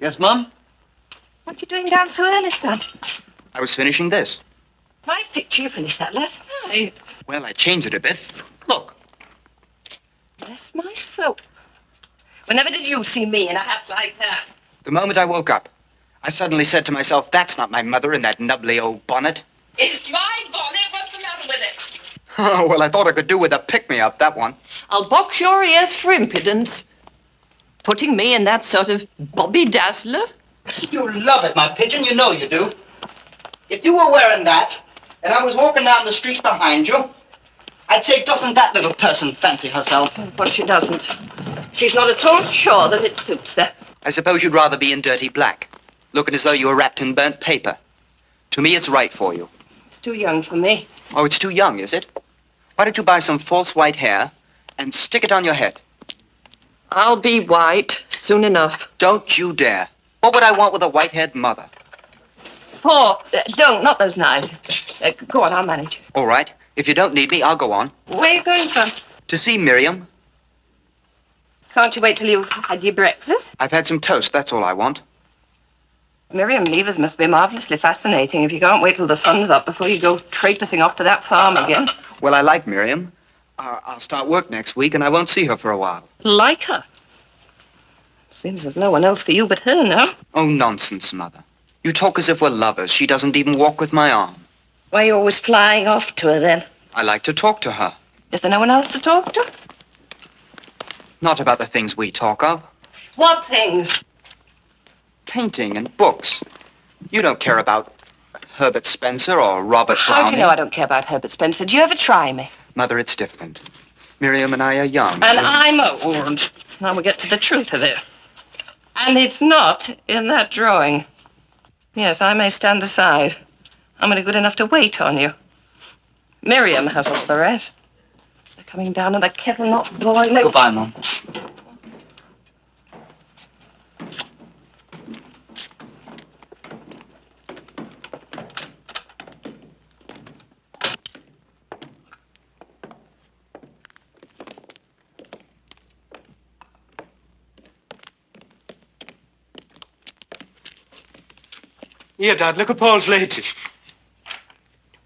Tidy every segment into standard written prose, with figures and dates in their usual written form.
Yes, Mum? What are you doing down so early, son? I was finishing this. My picture, you finished that last night. Well, I changed it a bit. Look. Bless my soul. Whenever did you see me in a hat like that? The moment I woke up, I suddenly said to myself, that's not my mother in that nubbly old bonnet. It's my bonnet. What's the matter with it? Oh, well, I thought I could do with a pick-me-up, that one. I'll box your ears for impudence. Putting me in that sort of Bobby Dazzler? You love it, my pigeon. You know you do. If you were wearing that, and I was walking down the street behind you, I'd say, doesn't that little person fancy herself? But she doesn't. She's not at all sure that it suits her. I suppose you'd rather be in dirty black, looking as though you were wrapped in burnt paper. To me, it's right for you. It's too young for me. Oh, it's too young, is it? Why don't you buy some false white hair and stick it on your head? I'll be white soon enough. Don't you dare. What would I want with a white-haired mother? Paul, don't, not those knives. Go on, I'll manage. All right. If you don't need me, I'll go on. Where are you going, son? To see Miriam. Can't you wait till you've had your breakfast? I've had some toast, that's all I want. Miriam Levers must be marvelously fascinating if you can't wait till the sun's up before you go traipsing off to that farm again. Well, I like Miriam. I'll start work next week, and I won't see her for a while. Like her? Seems there's no one else for you but her now. Oh, nonsense, Mother. You talk as if we're lovers. She doesn't even walk with my arm. Why are you always flying off to her, then? I like to talk to her. Is there no one else to talk to? Not about the things we talk of. What things? Painting and books. You don't care about Herbert Spencer or Robert Browning. How do you know I don't care about Herbert Spencer? Do you ever try me? Mother, it's different. Miriam and I are young. And I'm old. Now we get to the truth of it. And it's not in that drawing. Yes, I may stand aside. I'm only good enough to wait on you. Miriam has all the rest. They're coming down and the kettle not boiling. Goodbye, Mom. Here, Dad, look at Paul's latest.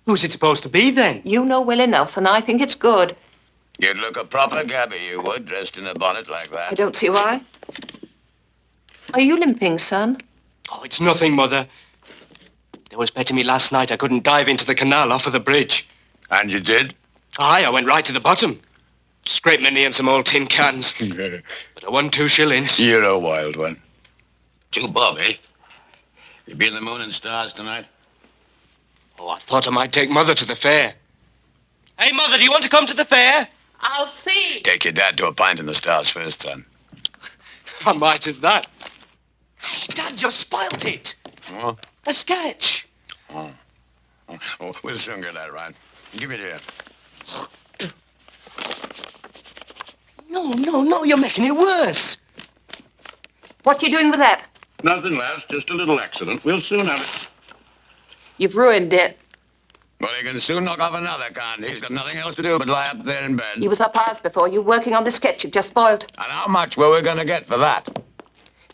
Who's it supposed to be, then? You know well enough, and I think it's good. You'd look a proper gabby, you would, dressed in a bonnet like that. I don't see why. Are you limping, son? Oh, it's nothing, Mother. They was betting me last night I couldn't dive into the canal off of the bridge. And you did? Aye, I went right to the bottom. Scraped my knee in some old tin cans. But I won 2 shillings. You're a wild one. 2 bob, eh? You be in the Moon and Stars tonight? Oh, I thought I might take Mother to the fair. Hey, Mother, do you want to come to the fair? I'll see. Take your dad to a pint in the Stars first, son. I might have that. Hey, Dad, you spoilt it. Oh? The sketch. Oh. Oh, we'll soon get that right. Give it here. No, you're making it worse. What are you doing with that? Nothing, lass. Just a little accident. We'll soon have it. You've ruined it. Well, he can soon knock off another, can't he? He's got nothing else to do but lie up there in bed. He was up hours before you, working on the sketch you've just spoiled. And how much were we going to get for that?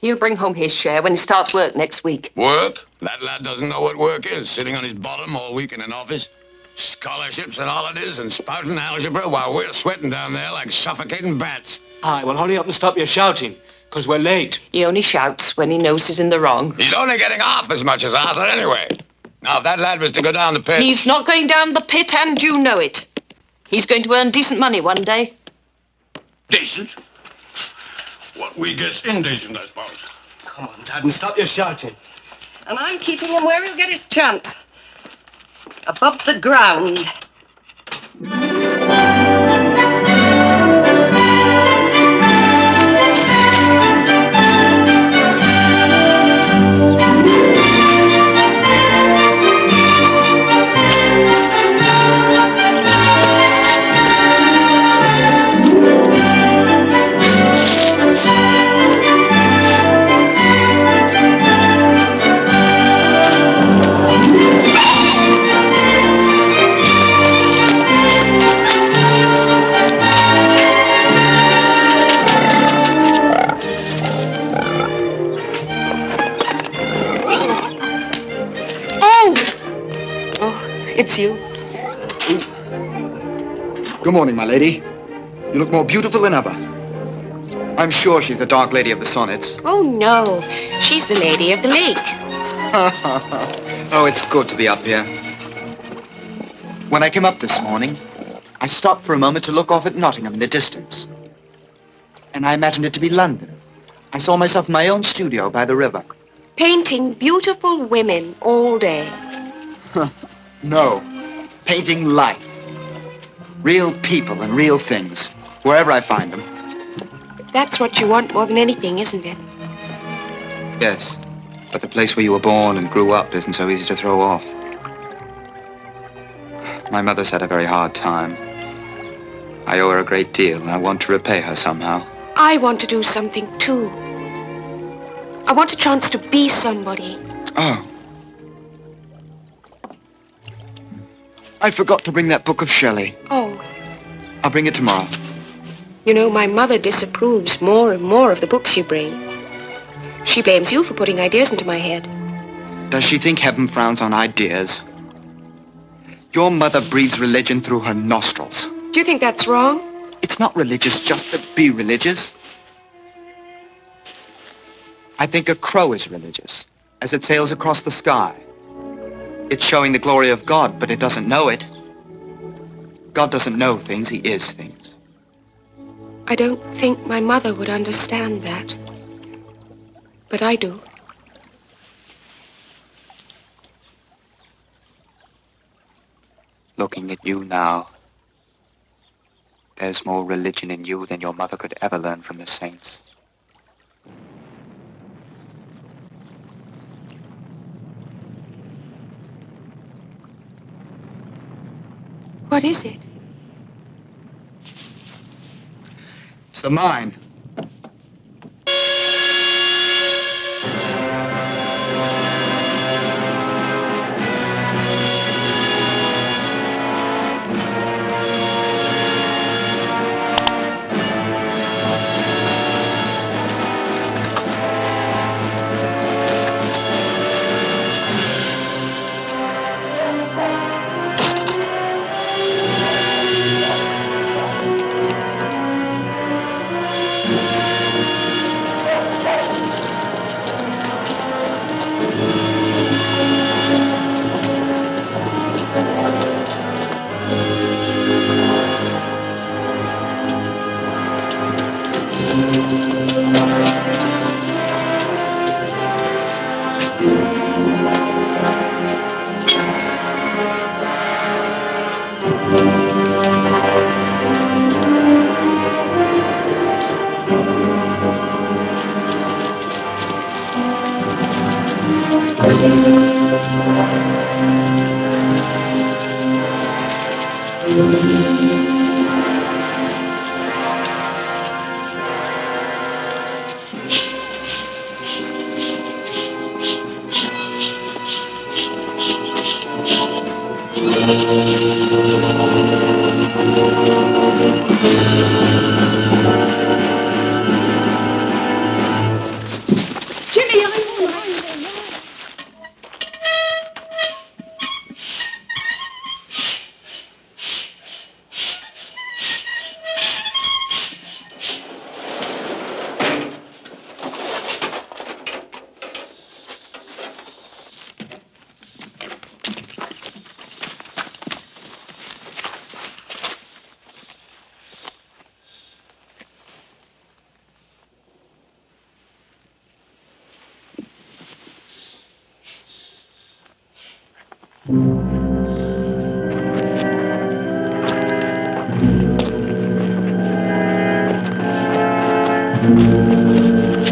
He'll bring home his share when he starts work next week. Work? That lad doesn't know what work is, sitting on his bottom all week in an office. Scholarships and holidays and spouting algebra while we're sweating down there like suffocating bats. Aye, well, hurry up and stop your shouting, because we're late. He only shouts when he knows he's in the wrong. He's only getting half as much as Arthur anyway. Now, if that lad was to go down the pit... He's not going down the pit, and you know it. He's going to earn decent money one day. Decent? What we get's indecent, I suppose. Come on, Dad, and stop your shouting. And I'm keeping him where he'll get his chance. Above the ground. It's you. Good morning, my lady. You look more beautiful than ever. I'm sure she's the dark lady of the sonnets. Oh, no. She's the lady of the lake. Oh, it's good to be up here. When I came up this morning, I stopped for a moment to look off at Nottingham in the distance. And I imagined it to be London. I saw myself in my own studio by the river. Painting beautiful women all day. No, painting life. Real people and real things, wherever I find them. That's what you want more than anything, isn't it? Yes, but the place where you were born and grew up isn't so easy to throw off. My mother's had a very hard time. I owe her a great deal, and I want to repay her somehow. I want to do something, too. I want a chance to be somebody. Oh. I forgot to bring that book of Shelley. Oh. I'll bring it tomorrow. You know, my mother disapproves more and more of the books you bring. She blames you for putting ideas into my head. Does she think heaven frowns on ideas? Your mother breathes religion through her nostrils. Do you think that's wrong? It's not religious just to be religious. I think a crow is religious as it sails across the sky. It's showing the glory of God, but it doesn't know it. God doesn't know things, he is things. I don't think my mother would understand that. But I do. Looking at you now, there's more religion in you than your mother could ever learn from the saints. What is it? It's the mine.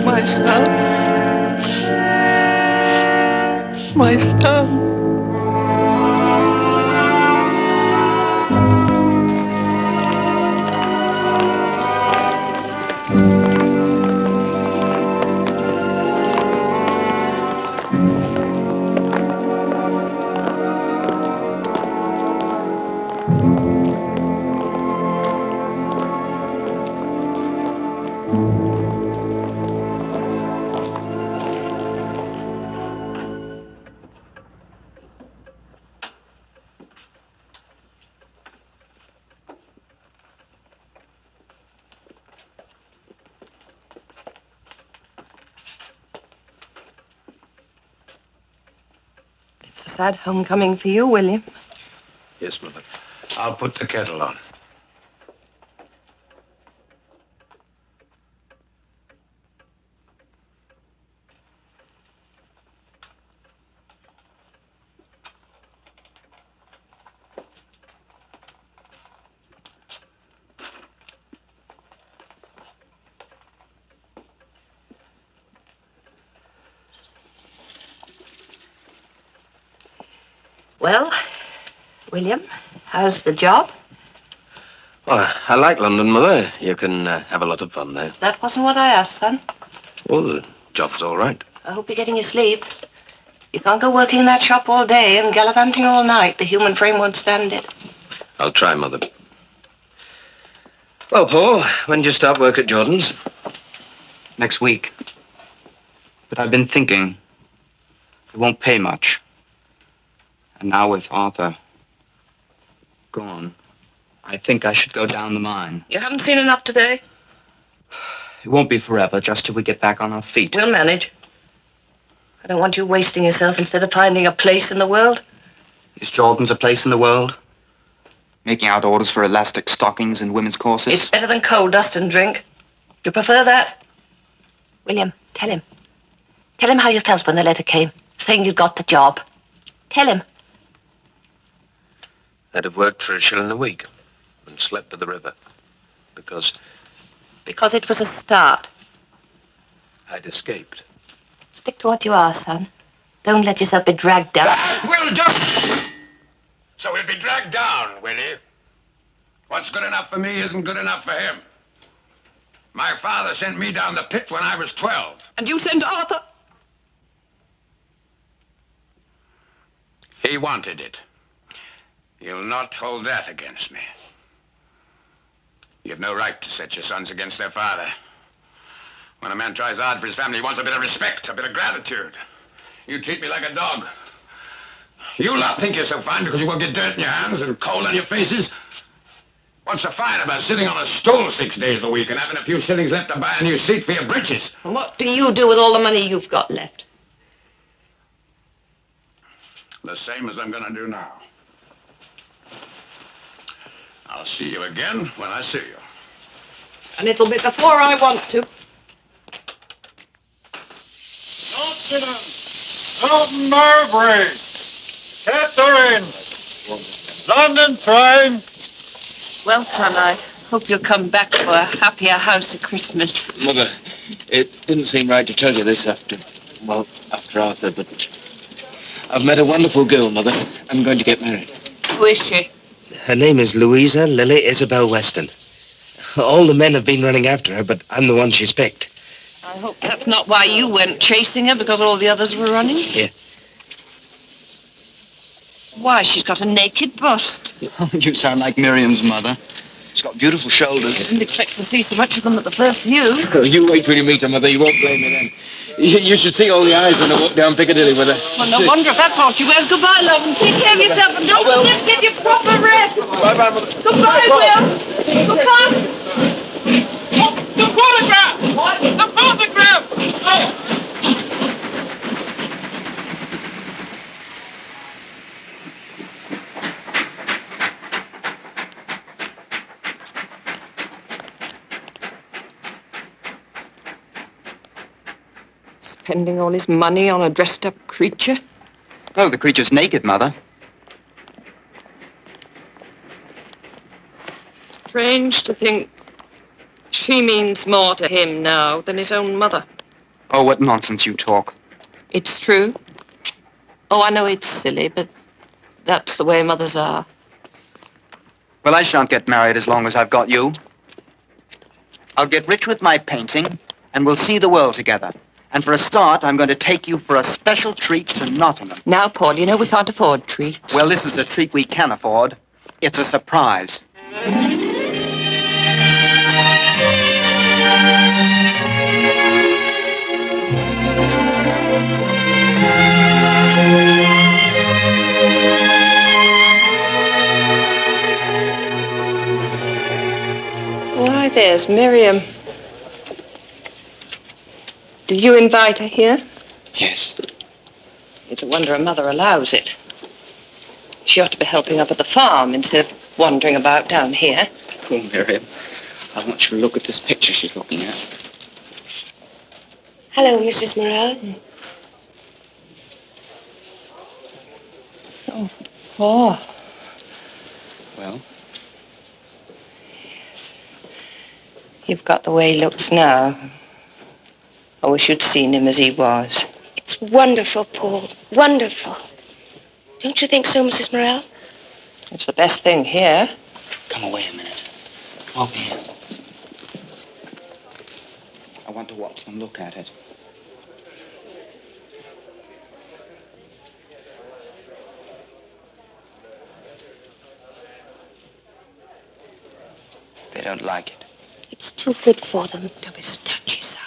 My son. My son. It's a sad homecoming for you, William. Yes, Mother. I'll put the kettle on. Well, William, how's the job? Oh, I like London, Mother. You can have a lot of fun there. That wasn't what I asked, son. Well, the job's all right. I hope you're getting your sleep. You can't go working in that shop all day and gallivanting all night. The human frame won't stand it. I'll try, Mother. Well, Paul, when do you start work at Jordan's? Next week. But I've been thinking. It won't pay much. And now with Arthur gone, I think I should go down the mine. You haven't seen enough today? It won't be forever, just till we get back on our feet. We'll manage. I don't want you wasting yourself instead of finding a place in the world. Is Jordan's a place in the world? Making out orders for elastic stockings and women's corsets? It's better than coal dust and drink. Do you prefer that? William, tell him. Tell him how you felt when the letter came, saying you got the job. Tell him. I'd have worked for $1 a week and slept by the river because Because it was a start. I'd escaped. Stick to what you are, son. Don't let yourself be dragged down. That will do! So he'll be dragged down, will he? What's good enough for me isn't good enough for him. My father sent me down the pit when I was 12. And you sent Arthur? He wanted it. You'll not hold that against me. You've no right to set your sons against their father. When a man tries hard for his family, he wants a bit of respect, a bit of gratitude. You treat me like a dog. You lot think you're so fine because you won't get dirt in your hands and coal on your faces. What's so fine about sitting on a stool 6 days a week and having a few shillings left to buy a new seat for your breeches? And what do you do with all the money you've got left? The same as I'm going to do now. I'll see you again when I see you. And it'll be before I want to. Nottingham, Norton Marbury, Catherine, London train. Well, son, I hope you'll come back for a happier house at Christmas. Mother, it didn't seem right to tell you this after Arthur, but I've met a wonderful girl, Mother. I'm going to get married. Who is she? Her name is Louisa Lily Isabel Weston. All the men have been running after her, but I'm the one she's picked. I hope that's not why you went chasing her, because all the others were running. Yeah. Why, she's got a naked bust. You sound like Miriam's mother. She's got beautiful shoulders. I didn't expect to see so much of them at the first view. You wait till you meet her, Mother. You won't blame me then. You should see all the eyes when I walk down Piccadilly with her. Well, no wonder if that's all she wears. Goodbye, love, and take care of yourself, and don't forget to get your proper rest. Bye-bye, Mother. Goodbye, Will. Goodbye. The photograph! What? The photograph! Oh. Spending all his money on a dressed-up creature. Oh, the creature's naked, Mother. Strange to think she means more to him now than his own mother. Oh, what nonsense you talk. It's true. Oh, I know it's silly, but that's the way mothers are. Well, I shan't get married as long as I've got you. I'll get rich with my painting, and we'll see the world together. And for a start, I'm going to take you for a special treat to Nottingham. Now, Paul, you know we can't afford treats. Well, this is a treat we can afford. It's a surprise. Why, there's Miriam. Did you invite her here? Yes. It's a wonder a mother allows it. She ought to be helping up at the farm instead of wandering about down here. Oh, Miriam, I want you to look at this picture she's looking at. Hello, Mrs. Morrell. Oh, Paul. Well? You've got the way he looks now. I wish you'd seen him as he was. It's wonderful, Paul. Wonderful. Don't you think so, Mrs. Morrell? It's the best thing here. Come away a minute. Come over here. I want to watch them look at it. They don't like it. It's too good for them. Don't be so touchy, son.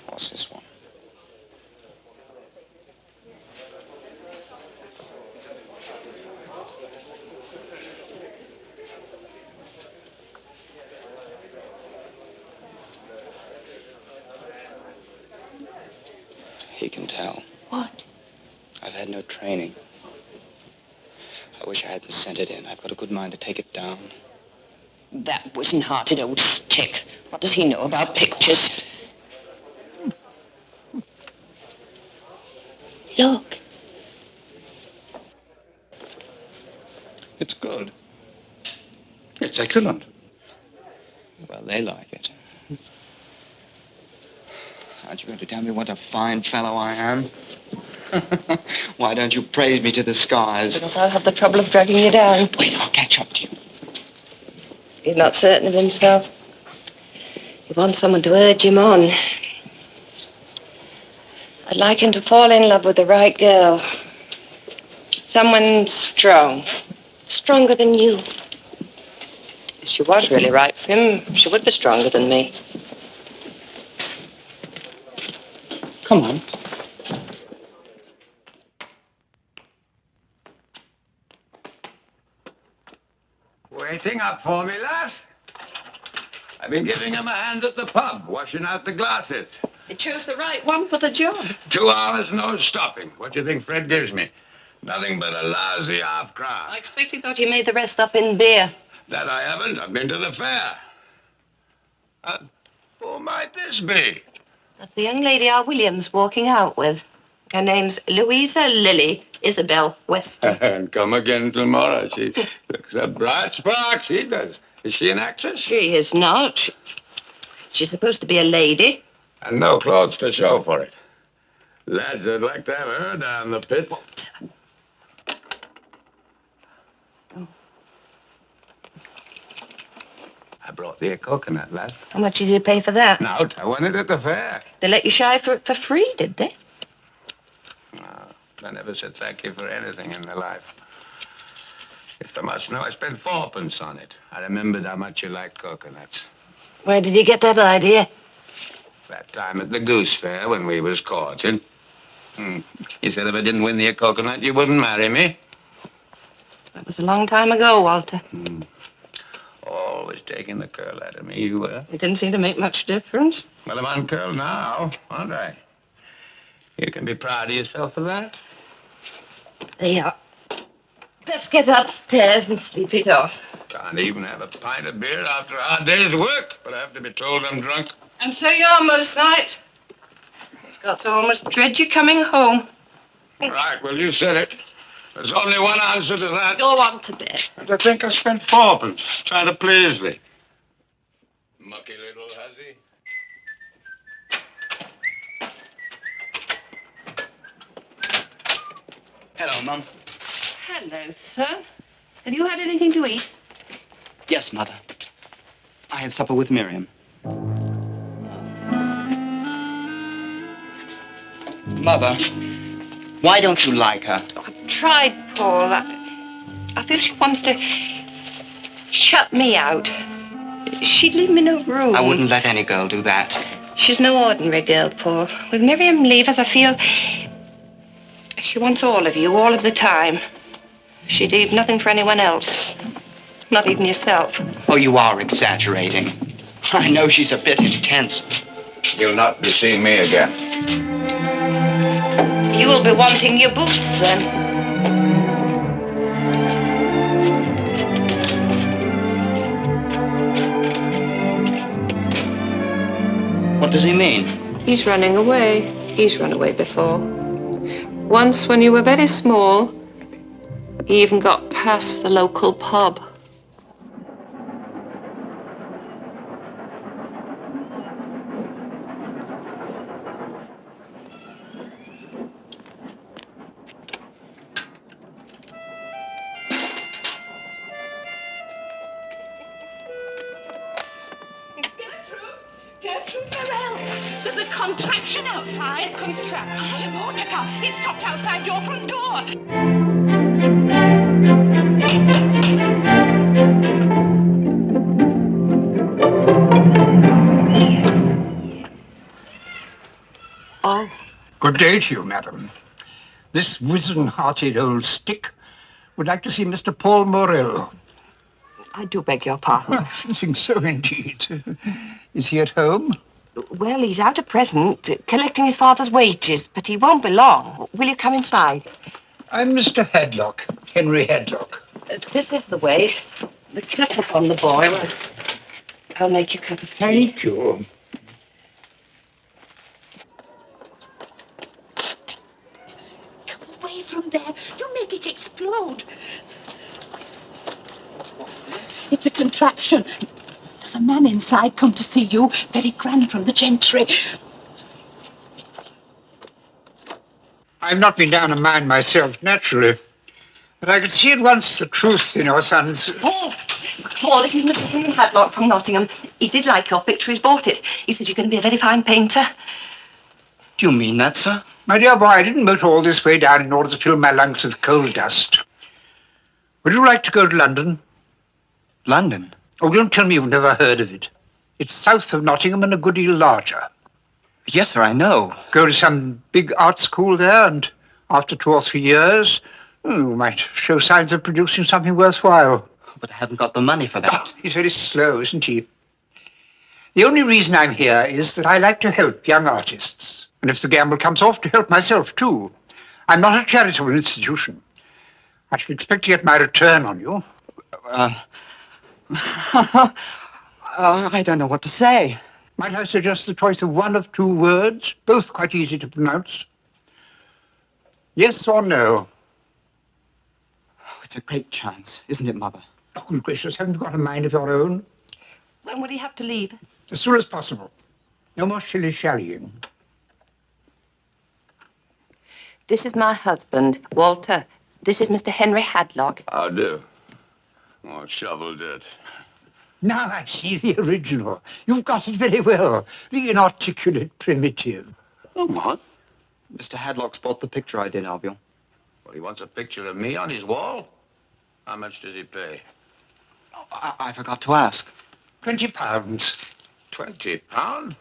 What's this one? He can tell. What? I've had no training. I wish I hadn't sent it in. I've got a good mind to take it down. That wizen-hearted old stick. What does he know about pictures? Look. It's good. It's excellent. Well, they like it. Aren't you going to tell me what a fine fellow I am? Why don't you praise me to the skies? Because I'll have the trouble of dragging you down. Wait, I'll catch up to you. He's not certain of himself. He wants someone to urge him on. I'd like him to fall in love with the right girl. Someone strong. Stronger than you. If she was really right for him, she would be stronger than me. Come on. Waiting up for me, lass? I've been giving him a hand at the pub, washing out the glasses. You chose the right one for the job. 2 hours, no stopping. What do you think Fred gives me? Nothing but a lousy half-crown. I expect you thought you made the rest up in beer. That I haven't. I've been to the fair. Who might this be? That's the young lady our William's walking out with. Her name's Louisa Lily Isabel Weston. And come again tomorrow. She looks a bright spark, she does. Is she an actress? She is not. She's supposed to be a lady. And no clothes to show for it. Lads, I'd like to have her down the pit. I brought thee a coconut, lass. How much did you pay for that? No, I won it at the fair. They let you shy for it for free, did they? No, I never said thank you for anything in my life. If you must know, I spent 4p on it. I remembered how much you liked coconuts. Where did you get that idea? That time at the goose fair when we was courting. You said if I didn't win thee a coconut, you wouldn't marry me. That was a long time ago, Walter. Always taking the curl out of me, you were. It didn't seem to make much difference. Well, I'm uncurled now, aren't I? You can be proud of yourself for that. There you are. Let's get upstairs and sleep it off. Can't even have a pint of beer after a hard day's work, but I have to be told I'm drunk. And so you are most nights. It's got so I almost dread you coming home. Right, well, you said it. There's only one answer to that. Go on to bed. And I think I spent 4p trying to please thee. Mucky little hussy. Hello, Mum. Hello, sir. Have you had anything to eat? Yes, Mother. I had supper with Miriam. Mother, why don't you like her? I've tried, Paul. I feel she wants to shut me out. She'd leave me no room. I wouldn't let any girl do that. She's no ordinary girl, Paul. With Miriam leavers, I feel she wants all of you, all of the time. She'd leave nothing for anyone else. Not even yourself. Oh, you are exaggerating. I know she's a bit intense. You'll not be seeing me again. You will be wanting your boots, then. What does he mean? He's running away. He's run away before. Once, when you were very small, he even got past the local pub. Gertrude Morell, there's a contraption outside. Contraption? A motor car. It's stopped outside your front door. Oh. Good day to you, madam. This wizen-hearted old stick would like to see Mr. Paul Morell. I do beg your pardon. I should think so, indeed. Is he at home? Well, he's out at present, collecting his father's wages, but he won't be long. Will you come inside? I'm Mr. Hadlock, Henry Hadlock. This is the way. The kettle's on the boil. I'll make you a cup of tea. Thank you. Come away from there. You make it explode. What's this? It's a contraption. There's a man inside come to see you. Very grand from the gentry. I've not been down a mine myself, naturally. But I could see at once the truth in your son's... Paul, this is Mr. Henry Hadlock from Nottingham. He did like your picture. He's bought it. He said you're going to be a very fine painter. Do you mean that, sir? My dear boy, I didn't motor all this way down in order to fill my lungs with coal dust. Would you like to go to London? London? Oh, don't tell me you've never heard of it. It's south of Nottingham and a good deal larger. Yes, sir, I know. Go to some big art school there, and after 2 or 3 years, you might show signs of producing something worthwhile. But I haven't got the money for that. Oh, he's very slow, isn't he? The only reason I'm here is that I like to help young artists. And if the gamble comes off, to help myself, too. I'm not a charitable institution. I should expect to get my return on you. I don't know what to say. Might I suggest the choice of 1 of 2 words, both quite easy to pronounce? Yes or no? Oh, it's a great chance, isn't it, Mother? Oh, good gracious, haven't you got a mind of your own? When would he have to leave? As soon as possible. No more shilly-shallying. This is my husband, Walter. This is Mr. Henry Hadlock. How do? Oh, shoveled it. Now I see the original. You've got it very well. The inarticulate primitive. Oh, what? Mr. Hadlock's bought the picture I did of you. Well, he wants a picture of me on his wall? How much does he pay? I forgot to ask. £20. 20 pound?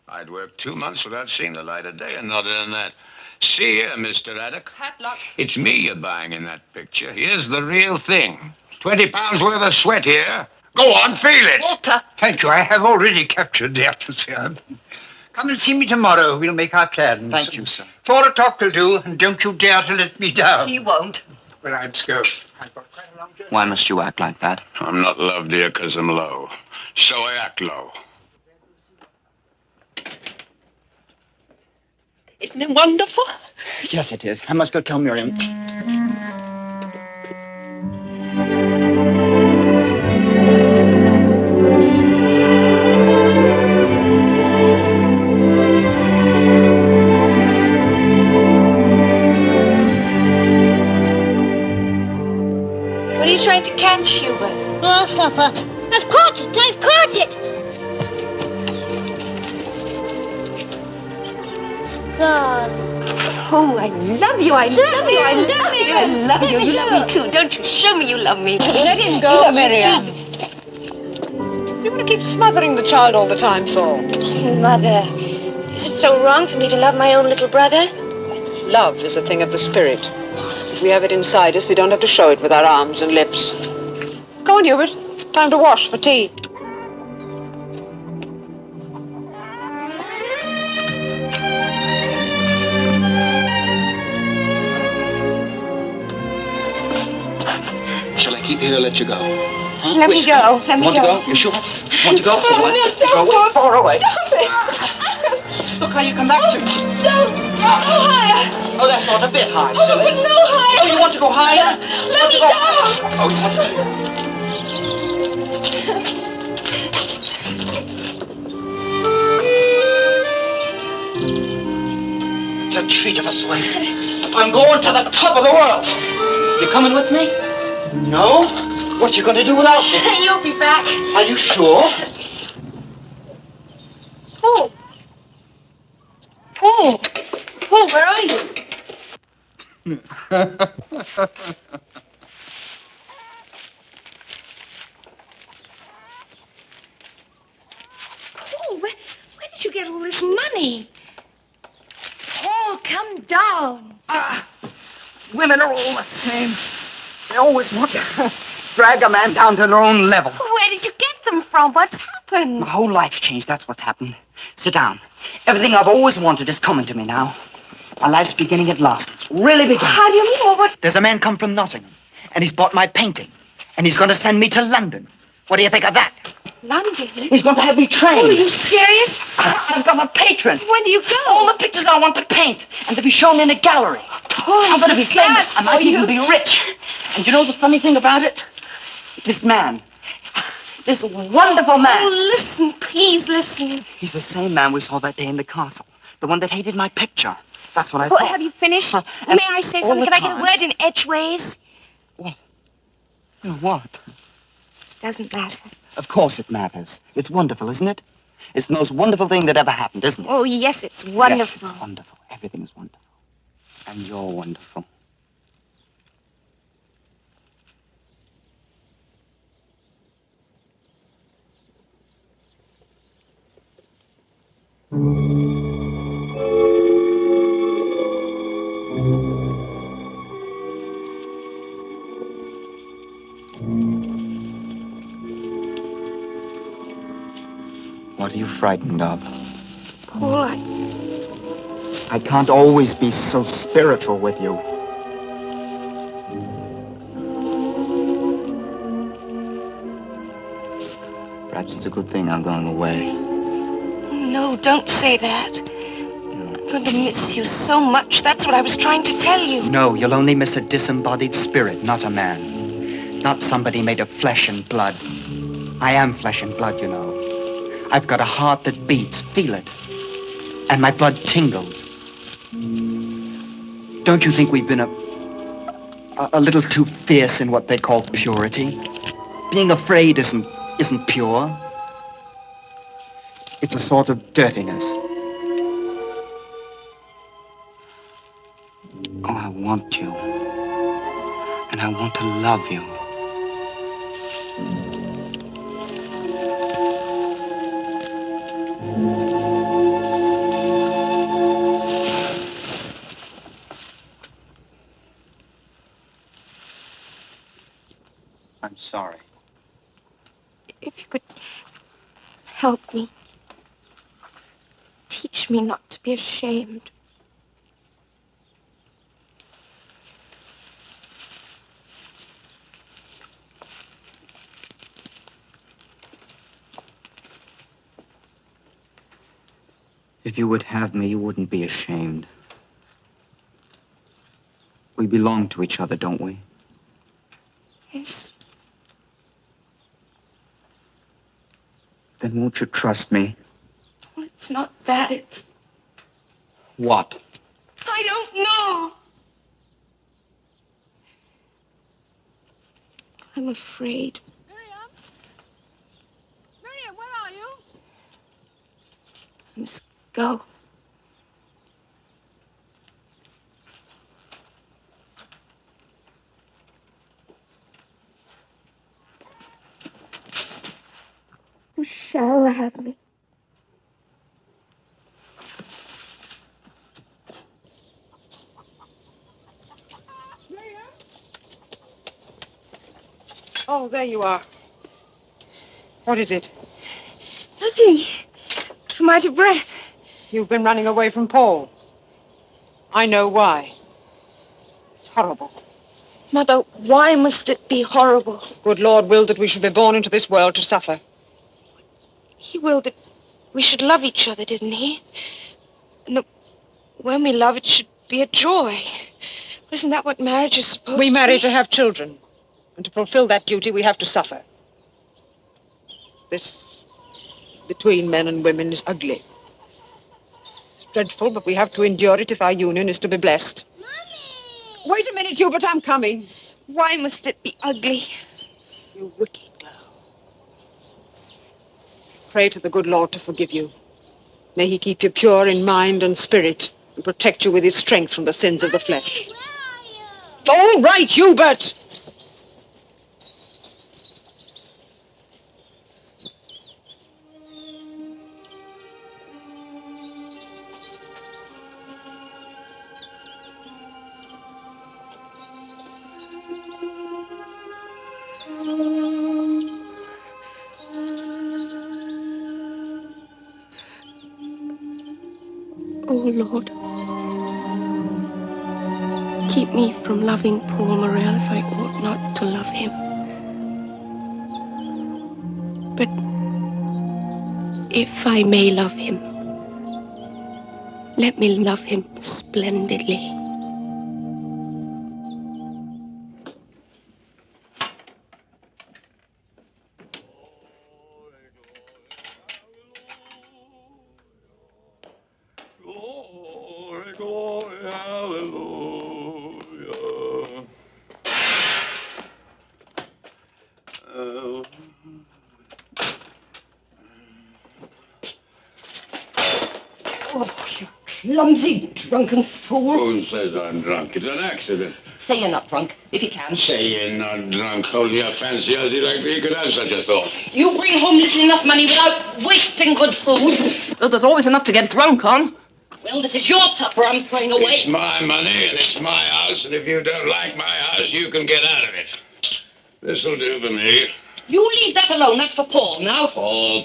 I'd work 2 months without seeing the light of day and not earn that. See here, Mr. Haddock. Hadlock. It's me you're buying in that picture. Here's the real thing. 20 pounds worth of sweat here. Go on, feel it. Walter. Thank you. I have already captured the atmosphere. Come and see me tomorrow. We'll make our plans. Thank you, sir. 4 o'clock will do, and don't you dare to let me down. He won't. Well, I'd go. I've got quite a long journey. Why must you act like that? I'm not loved here because I'm low. So I act low. Isn't it wonderful? Yes, it is. I must go tell Miriam. What are you trying to catch, Hubert? Grasshopper. I've caught it! I've caught it! God. Oh, I love you. I love you. I love you. I love you. You love me too. Don't you? Show me you love me. Let him go, Miriam. You want to keep smothering the child all the time for? Mother, is it so wrong for me to love my own little brother? Love is a thing of the spirit. If we have it inside us, we don't have to show it with our arms and lips. Go on, Hubert. Time to wash for tea. Shall I keep you or let you go? Huh? Let me go. Let me Want go. to go? You sure? Want to go? Don't. Far away. Stop it. Look how you come back to me. Don't. Go higher. Oh, that's not a bit high, Oh, silly. but no higher. Oh, you want to go higher? Let me go. Oh, you want to... It's a treat of a swing. I'm going to the top of the world. You coming with me? No? What you going to do without me? You'll be back. Are you sure? Paul. Paul. Paul, where are you? Paul, where did you get all this money? Paul, come down. Women are all the same. They always want to drag a man down to their own level. Where did you get them from? What's happened? My whole life's changed. That's what's happened. Sit down. Everything I've always wanted is coming to me now. My life's beginning at last. It's really beginning. How do you mean? What? There's a man come from Nottingham, and he's bought my painting, and he's going to send me to London. What do you think of that? London? He's going to have me trained. Oh, are you serious? I've got a patron. When do you go? All the pictures I want to paint, and to be shown in a gallery. Paul, I'm going to be famous. fast I might for you. even be rich. And you know the funny thing about it? This man, this wonderful man. Oh, listen, please listen. He's the same man we saw that day in the castle. The one that hated my picture. That's what I Paul, thought. have you finished? And May I say all something? the Can I get a time- word in edgeways? What? Doesn't matter. Of course it matters. It's wonderful, isn't it? It's the most wonderful thing that ever happened, isn't it? Oh, yes, it's wonderful. Yes, it's wonderful. Everything is wonderful. And you're wonderful. What are you frightened of? Paul, I can't always be so spiritual with you. Perhaps it's a good thing I'm going away. no, don't say that. I'm going to miss you so much. That's what I was trying to tell you. No, you'll only miss a disembodied spirit, not a man. Not somebody made of flesh and blood. I am flesh and blood, you know. I've got a heart that beats, feel it. And my blood tingles. Don't you think we've been a little too fierce in what they call purity? Being afraid isn't pure. It's a sort of dirtiness. Oh, I want you. And I want to love you. I'm sorry. If you could help me. Teach me not to be ashamed. If you would have me, you wouldn't be ashamed. We belong to each other, don't we? Yes. Then won't you trust me? Oh, it's not that, it's... What? I don't know. I'm afraid. Miriam, where are you? I must go. You shall have me. Oh, there you are. What is it? Nothing. I'm out of breath. You've been running away from Paul. I know why. It's horrible. Mother, why must it be horrible? Good Lord willed that we should be born into this world to suffer. He willed that we should love each other, didn't he? And that when we love, it should be a joy. Isn't that what marriage is supposed to be? We marry to have children. And to fulfill that duty, we have to suffer. This between men and women is ugly. It's dreadful, but we have to endure it if our union is to be blessed. Mommy! Wait a minute, Hubert, I'm coming. Why must it be ugly? You wicked girl. Pray to the good Lord to forgive you. May he keep you pure in mind and spirit and protect you with his strength from the sins of the flesh. Where are you? All right, Hubert! Oh, Lord. Keep me from loving Paul Morel if I ought not to love him. But if I may love him, let me love him splendidly. Clumsy, drunken fool. Who says I'm drunk? It's an accident. Say you're not drunk, if you can. Say you're not drunk. Holding a fancy Aussie like me could have such a thought. You bring home little enough money without wasting good food. Though there's always enough to get drunk on. Well, this is your supper I'm throwing away. It's my money and it's my house, and if you don't like my house, you can get out of it. This'll do for me. You leave that alone. That's for Paul now. Paul.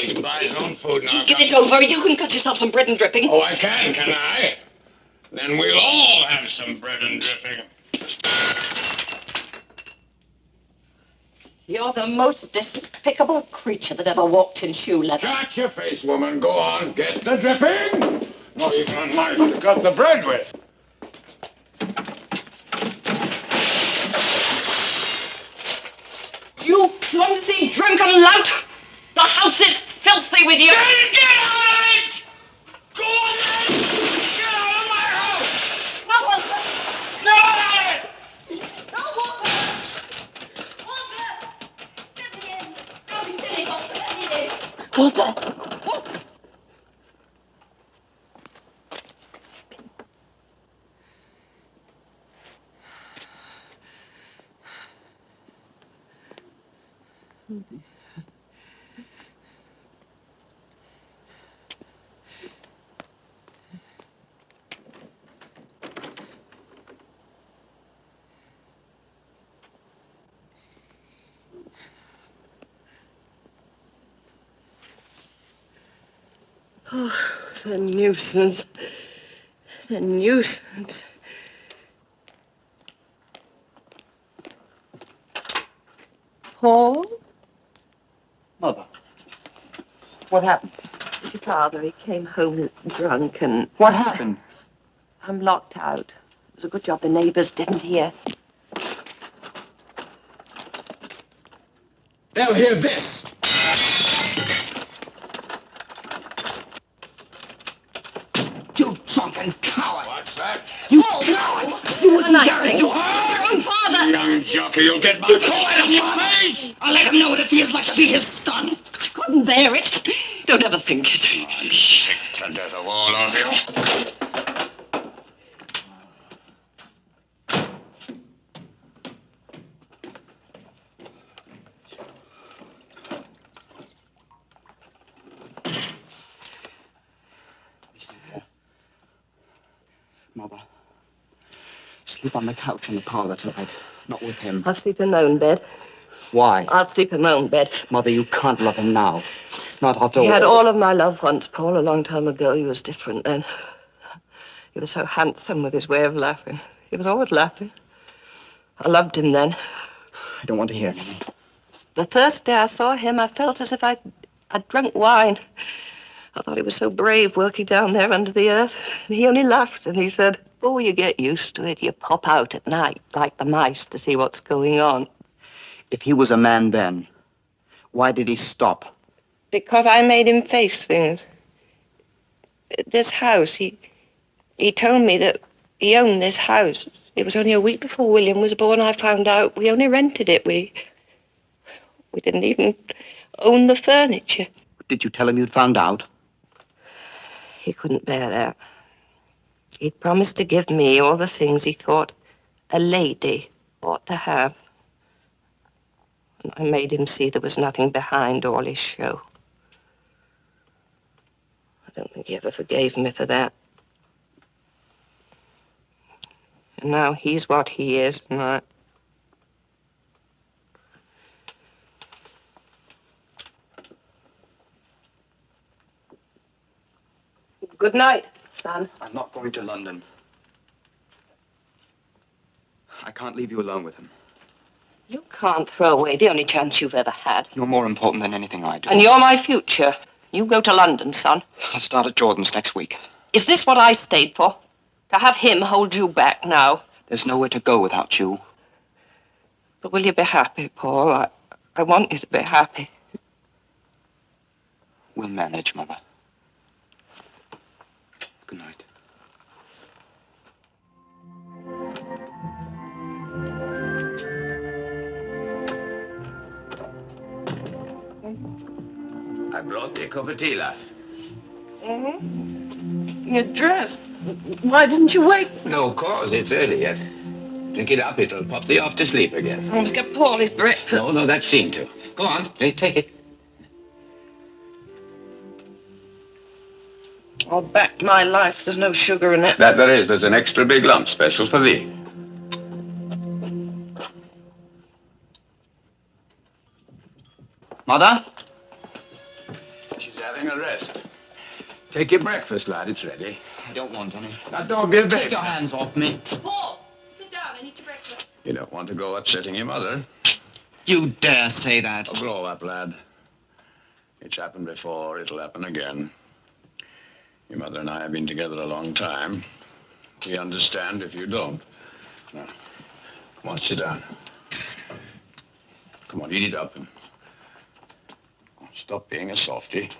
He can buy his own food now. Give it over. You can cut yourself some bread and dripping. Oh, I can I? Then we'll all have some bread and dripping. You're the most despicable creature that ever walked in shoe leather. Shut your face, woman. Go on. Get the dripping. Not even a knife to cut the bread with. You clumsy, drunken lout! The house is with you. Then get out of it! Go on then! Get out of my house! No, Walter! Get out of it! No, Walter! Walter! Let me in. Don't be silly, Walter. Let me in. Walter. Oh, the nuisance. The nuisance. Paul? Mother, what happened? It's your father. He came home drunk and... What happened? I'm locked out. It was a good job the neighbors didn't hear. They'll hear this. You drunken coward! What's that? You coward! You wouldn't dare to do harm! Father! Young jockey, you'll get my You call it a father! I'll let him know what it feels like to be his son! I couldn't bear it. Don't ever think it. I'm sick to death of all of you. Mother, sleep on the couch in the parlor tonight. Not with him. I'll sleep in my own bed. Why? I'll sleep in my own bed. Mother, you can't love him now. Not after He had all of my love once, Paul, a long time ago. He was different then. He was so handsome with his way of laughing. He was always laughing. I loved him then. I don't want to hear anything. The first day I saw him, I felt as if I'd drunk wine. I thought he was so brave working down there under the earth. And he only laughed and he said, "Oh, you get used to it. You pop out at night like the mice to see what's going on." If he was a man then, why did he stop? Because I made him face things. This house, he told me that he owned this house. It was only a week before William was born. I found out we only rented it. We didn't even own the furniture. Did you tell him you'd found out? He couldn't bear that. He'd promised to give me all the things he thought a lady ought to have. And I made him see there was nothing behind all his show. I don't think he ever forgave me for that. And now he's what he is, and I... Good night, son. I'm not going to London. I can't leave you alone with him. You can't throw away the only chance you've ever had. You're more important than anything I do. And you're my future. You go to London, son. I'll start at Jordan's next week. Is this what I stayed for? To have him hold you back now? There's nowhere to go without you. But will you be happy, Paul? I want you to be happy. We'll manage, Mother. Good night. I brought the cup of tea, lass. Mm-hmm. You're dressed. Why didn't you wait? No cause, it's early yet. Drink it up, it'll pop thee off to sleep again. I must get Paul his breakfast. No, that's seen to. Go on, take it. I'll back my life. There's no sugar in it. That there is. There's an extra big lump special for thee. Mother? She's having a rest. Take your breakfast, lad. It's ready. I don't want any. Now, don't be a Take big. your hands off me. Paul, sit down and eat your breakfast. You don't want to go upsetting your mother. You dare say that? Oh, grow up, lad. It's happened before. It'll happen again. Your mother and I have been together a long time. We understand if you don't. Now, come on, sit down. Come on, eat it up. And stop being a softy.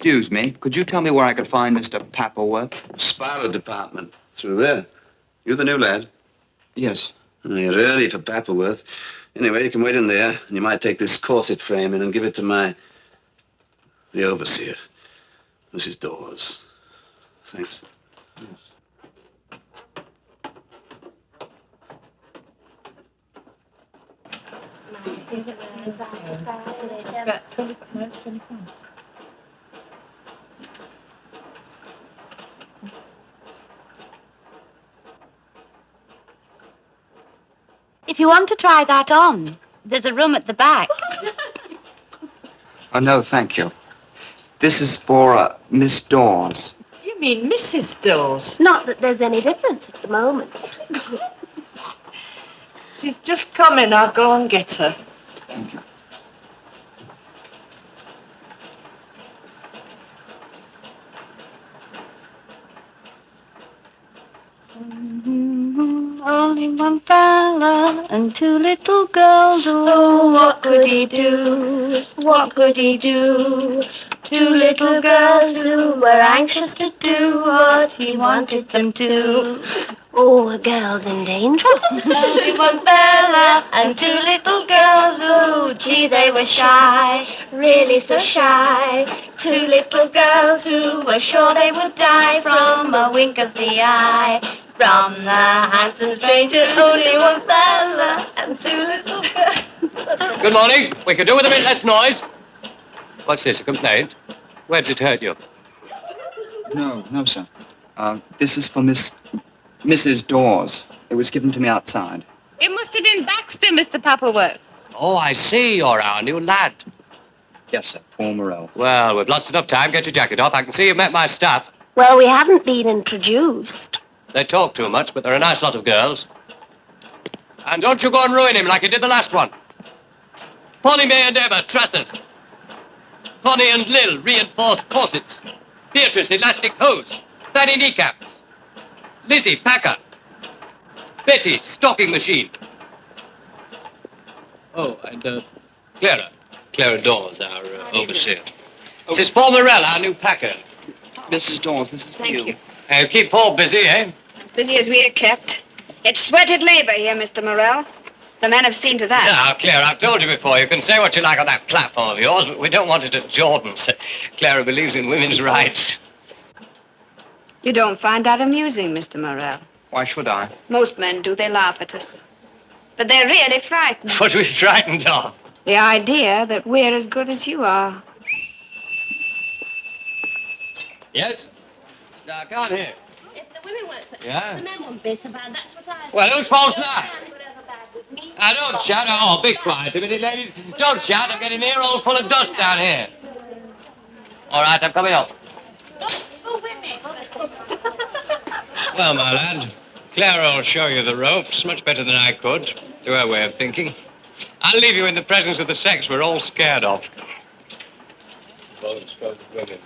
Excuse me, could you tell me where I could find Mr. Pappleworth? Spiral department. Through there. You the new lad? Yes. Oh, you're early for Pappleworth. Anyway, you can wait in there, and you might take this corset frame in and give it to the overseer, Mrs. Dawes. Thanks. If you want to try that on, there's a room at the back. Oh, no, thank you. This is for Miss Dawes. You mean Mrs. Dawes? Not that there's any difference at the moment. She's just coming. I'll go and get her. Thank you. Only one fella and two little girls. Oh, what could he do? What could he do? Two little girls who were anxious to do what he wanted them to. Oh, a girl's in danger. Only one fella and two little girls. Oh, gee, they were shy, really so shy. Two little girls who were sure they would die from a wink of the eye. From the handsome stranger, only one fella and two little girls. Good morning. We could do with a bit less noise. What's this, a complaint? Where does it hurt you? No, sir. This is for Mrs. Dawes. It was given to me outside. It must have been Baxter, Mr. Pappleworth. Oh, I see. You're our new lad. Yes, sir. Paul Morell. Well, we've lost enough time. Get your jacket off. I can see you've met my staff. Well, we haven't been introduced. They talk too much, but they're a nice lot of girls. And don't you go and ruin him like you did the last one. Polly May and Emma, trusses. Connie and Lil, reinforced corsets. Beatrice, elastic hose. Fanny, kneecaps. Lizzie, packer. Betty, stocking machine. Oh, and Clara. Clara Dawes, our overseer. This is Paul Morell, our new packer. Mrs. Dawes, this is for Thank you. Keep Paul busy, eh? As busy as we are kept. It's sweated labor here, Mr. Morell. The men have seen to that. Now, Clara, I've told you before, you can say what you like on that platform of yours, but we don't want it at Jordan's. Clara believes in women's rights. You don't find that amusing, Mr. Morell. Why should I? Most men do. They laugh at us. But they're really frightened. What are we frightened of? The idea that we're as good as you are. Yes? No, I can't hear. If the women weren't such Yeah? the men wouldn't be so bad. That's what I Well, whose fault's that? Now, don't shout. Oh, be quiet a minute, ladies. Don't shout. I'm getting ear all full of dust down here. All right, I'm coming up. Well, my lad, Clara will show you the ropes much better than I could, to her way of thinking. I'll leave you in the presence of the sex we're all scared of. Bones for women.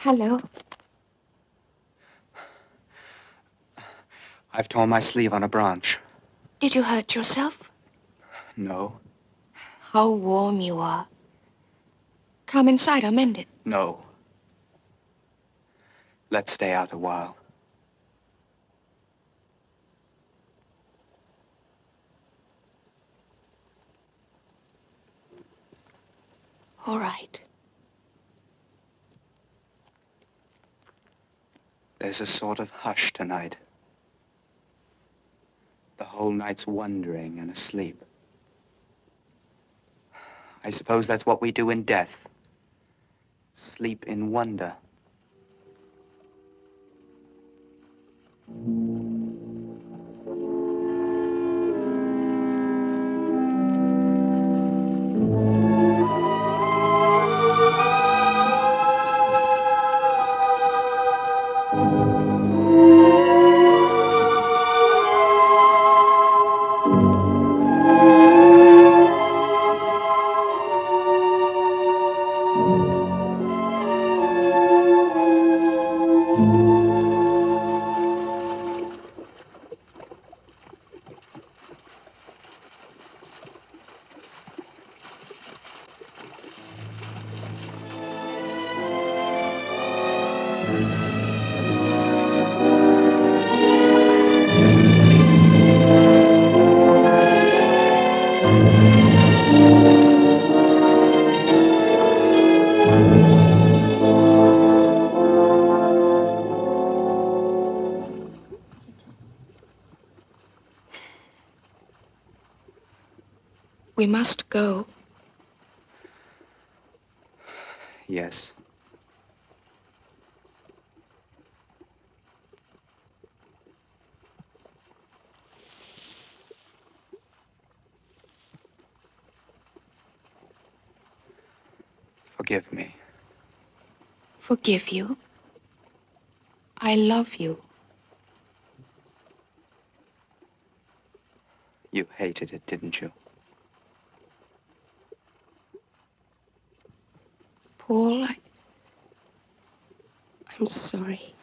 Hello. I've torn my sleeve on a branch. Did you hurt yourself? No. How warm you are. Come inside, I'll mend it. No. Let's stay out a while. All right. There's a sort of hush tonight. The whole night's wondering and asleep. I suppose that's what we do in death. Sleep in wonder. We must go. Yes. Forgive me. Forgive you? I love you. You hated it, didn't you? Paul, I'm sorry.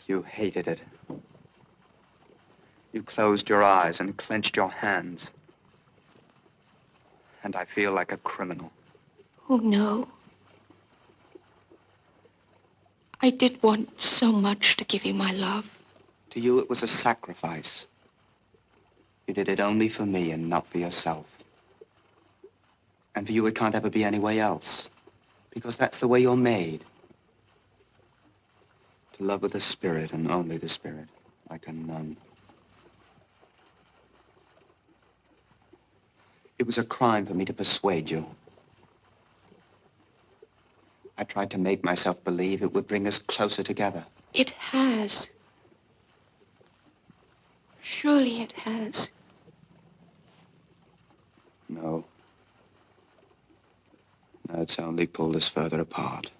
You hated it. You closed your eyes and clenched your hands. And I feel like a criminal. Oh, no. I did want so much to give you my love. To you, it was a sacrifice. You did it only for me and not for yourself. And for you, it can't ever be any way else. Because that's the way you're made. To love with the spirit and only the spirit, like a nun. It was a crime for me to persuade you. I tried to make myself believe it would bring us closer together. It has. Surely it has. No. No, it's only pulled us further apart.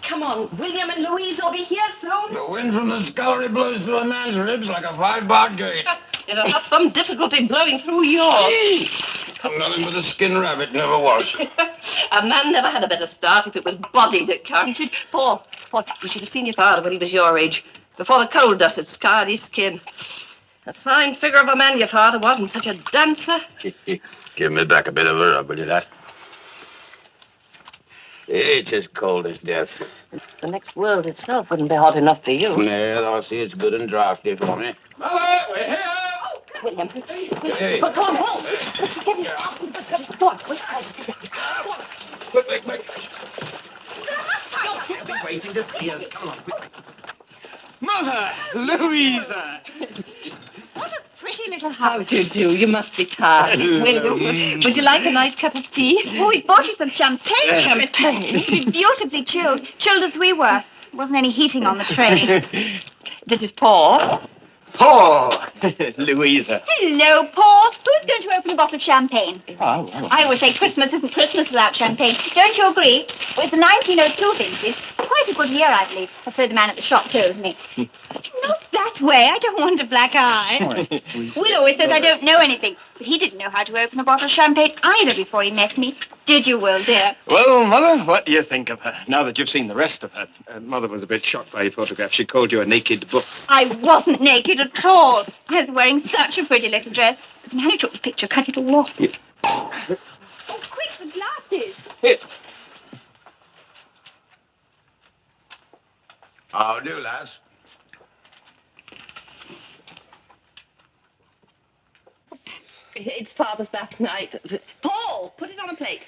Come on, William and Louise will be here soon. The wind from the scullery blows through a man's ribs like a 5-bar gate. It'll have some difficulty blowing through yours. Nothing but a skin rabbit, never was. A man never had a better start if it was body that counted. Paul, you should have seen your father when he was your age, before the coal dust had scarred his skin. A fine figure of a man your father wasn't such a dancer. Give me back a bit of a rub, will you, that? It's as cold as death. The next world itself wouldn't be hot enough for you. Yeah, I see it's good and drafty for me. Mother, we're here! William. Hey. Come on, Paul. Get in. Go on, quick. Go on. Quick. I've been waiting to see us. Come on, quick. Mother, Louisa! What a pretty little house. How do you do? You must be tired. Would you like a nice cup of tea? Oh, we bought you some champagne. Champagne? It's beautifully chilled. Chilled as we were. Wasn't any heating on the train. This is Paul. Paul! Louisa. Hello, Paul. Who's going to open a bottle of champagne? Oh, well. I always say Christmas isn't Christmas without champagne. Don't you agree? Well, it's the 1902 vintage. Quite a good year, I believe. Or so the man at the shop told me. Not that way. I don't want a black eye. Will always says I don't know anything. But he didn't know how to open a bottle of champagne either before he met me. Did you, Will, dear? Well, Mother, what do you think of her? Now that you've seen the rest of her. Mother was a bit shocked by your photograph. She called you a naked buff. I wasn't naked at all. I was wearing such a pretty little dress. But the man who took the picture cut it all off. Yeah. Oh, quick, the glasses. Here. How do, lass? It's Father's last night. Paul, put it on a plate.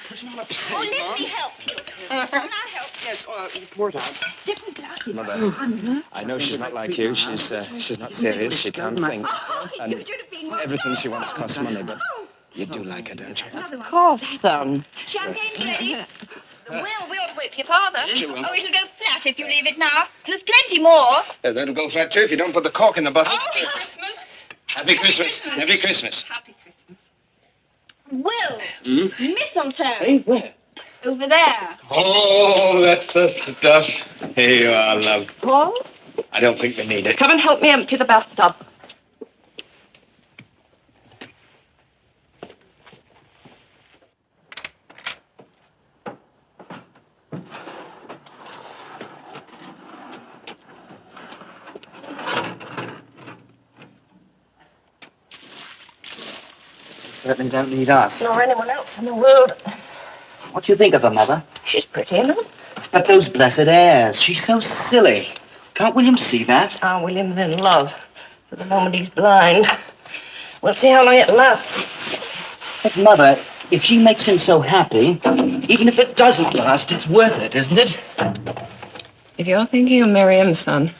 Put it on a plate, Oh, let Mom. me help you. Can I help? Yes, pour it out. Different glasses. Mother, I know she's not like you. She's not serious. She can't think. Oh, And you should have been more everything she wants costs money, but you do like her, don't you? Another one. Of course, son. Champagne's ready. Will, we ought to wait for your father. She will. Oh, it'll go flat if you leave it now. There's plenty more. That'll go flat, too, if you don't put the cork in the bottle. Happy Christmas. Happy Christmas. Happy Christmas. Happy Christmas. Will, mistletoe. Hey, where? Over there. Oh, that's the stuff. Here you are, love. Paul, I don't think we need it. come and help me empty the bathtub. Certainly don't need us. Nor anyone else in the world. What do you think of her, Mother? She's pretty enough. But those blessed airs. She's so silly. Can't William see that? Ah, William's in love. For the moment he's blind. We'll see how long it lasts. But, Mother, if she makes him so happy, even if it doesn't last, it's worth it, isn't it? If you're thinking of Miriam, son,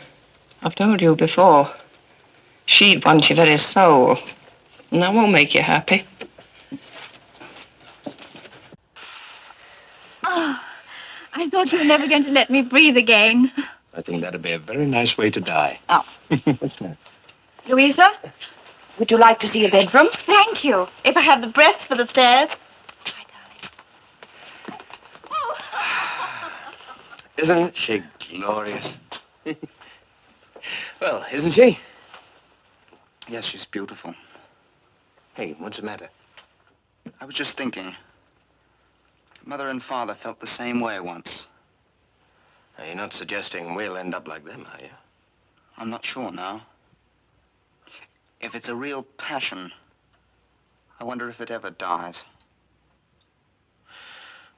I've told you before, she'd want your very soul. And that won't make you happy. Oh, I thought you were never going to let me breathe again. I think that'd be a very nice way to die. Oh. What's that? Louisa, would you like to see a bedroom? Thank you. If I have the breadth for the stairs. Isn't she glorious? Well, isn't she? Yes, she's beautiful. Hey, what's the matter? I was just thinking. Mother and Father felt the same way once. You're not suggesting we'll end up like them, are you? I'm not sure now. If it's a real passion, I wonder if it ever dies.